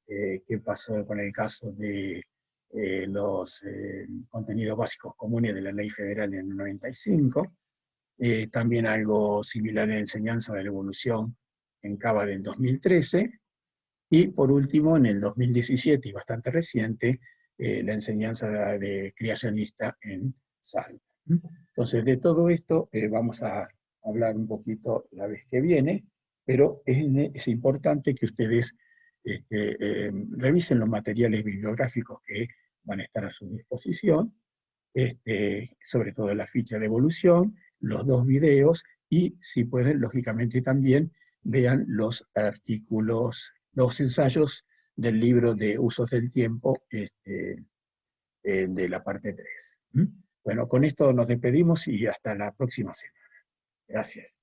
¿qué pasó con el caso de los contenidos básicos comunes de la Ley Federal en el 95? También algo similar en enseñanza de la evolución en Cava del 2013, y por último, en el 2017, y bastante reciente, la enseñanza de creacionista en Salta. Entonces, de todo esto vamos a hablar un poquito la vez que viene, pero es importante que ustedes revisen los materiales bibliográficos que van a estar a su disposición, sobre todo la ficha de evolución, los 2 videos, y si pueden, lógicamente también vean los artículos, los ensayos del libro de Usos del Tiempo, de la parte 3. Bueno, con esto nos despedimos y hasta la próxima semana. Gracias.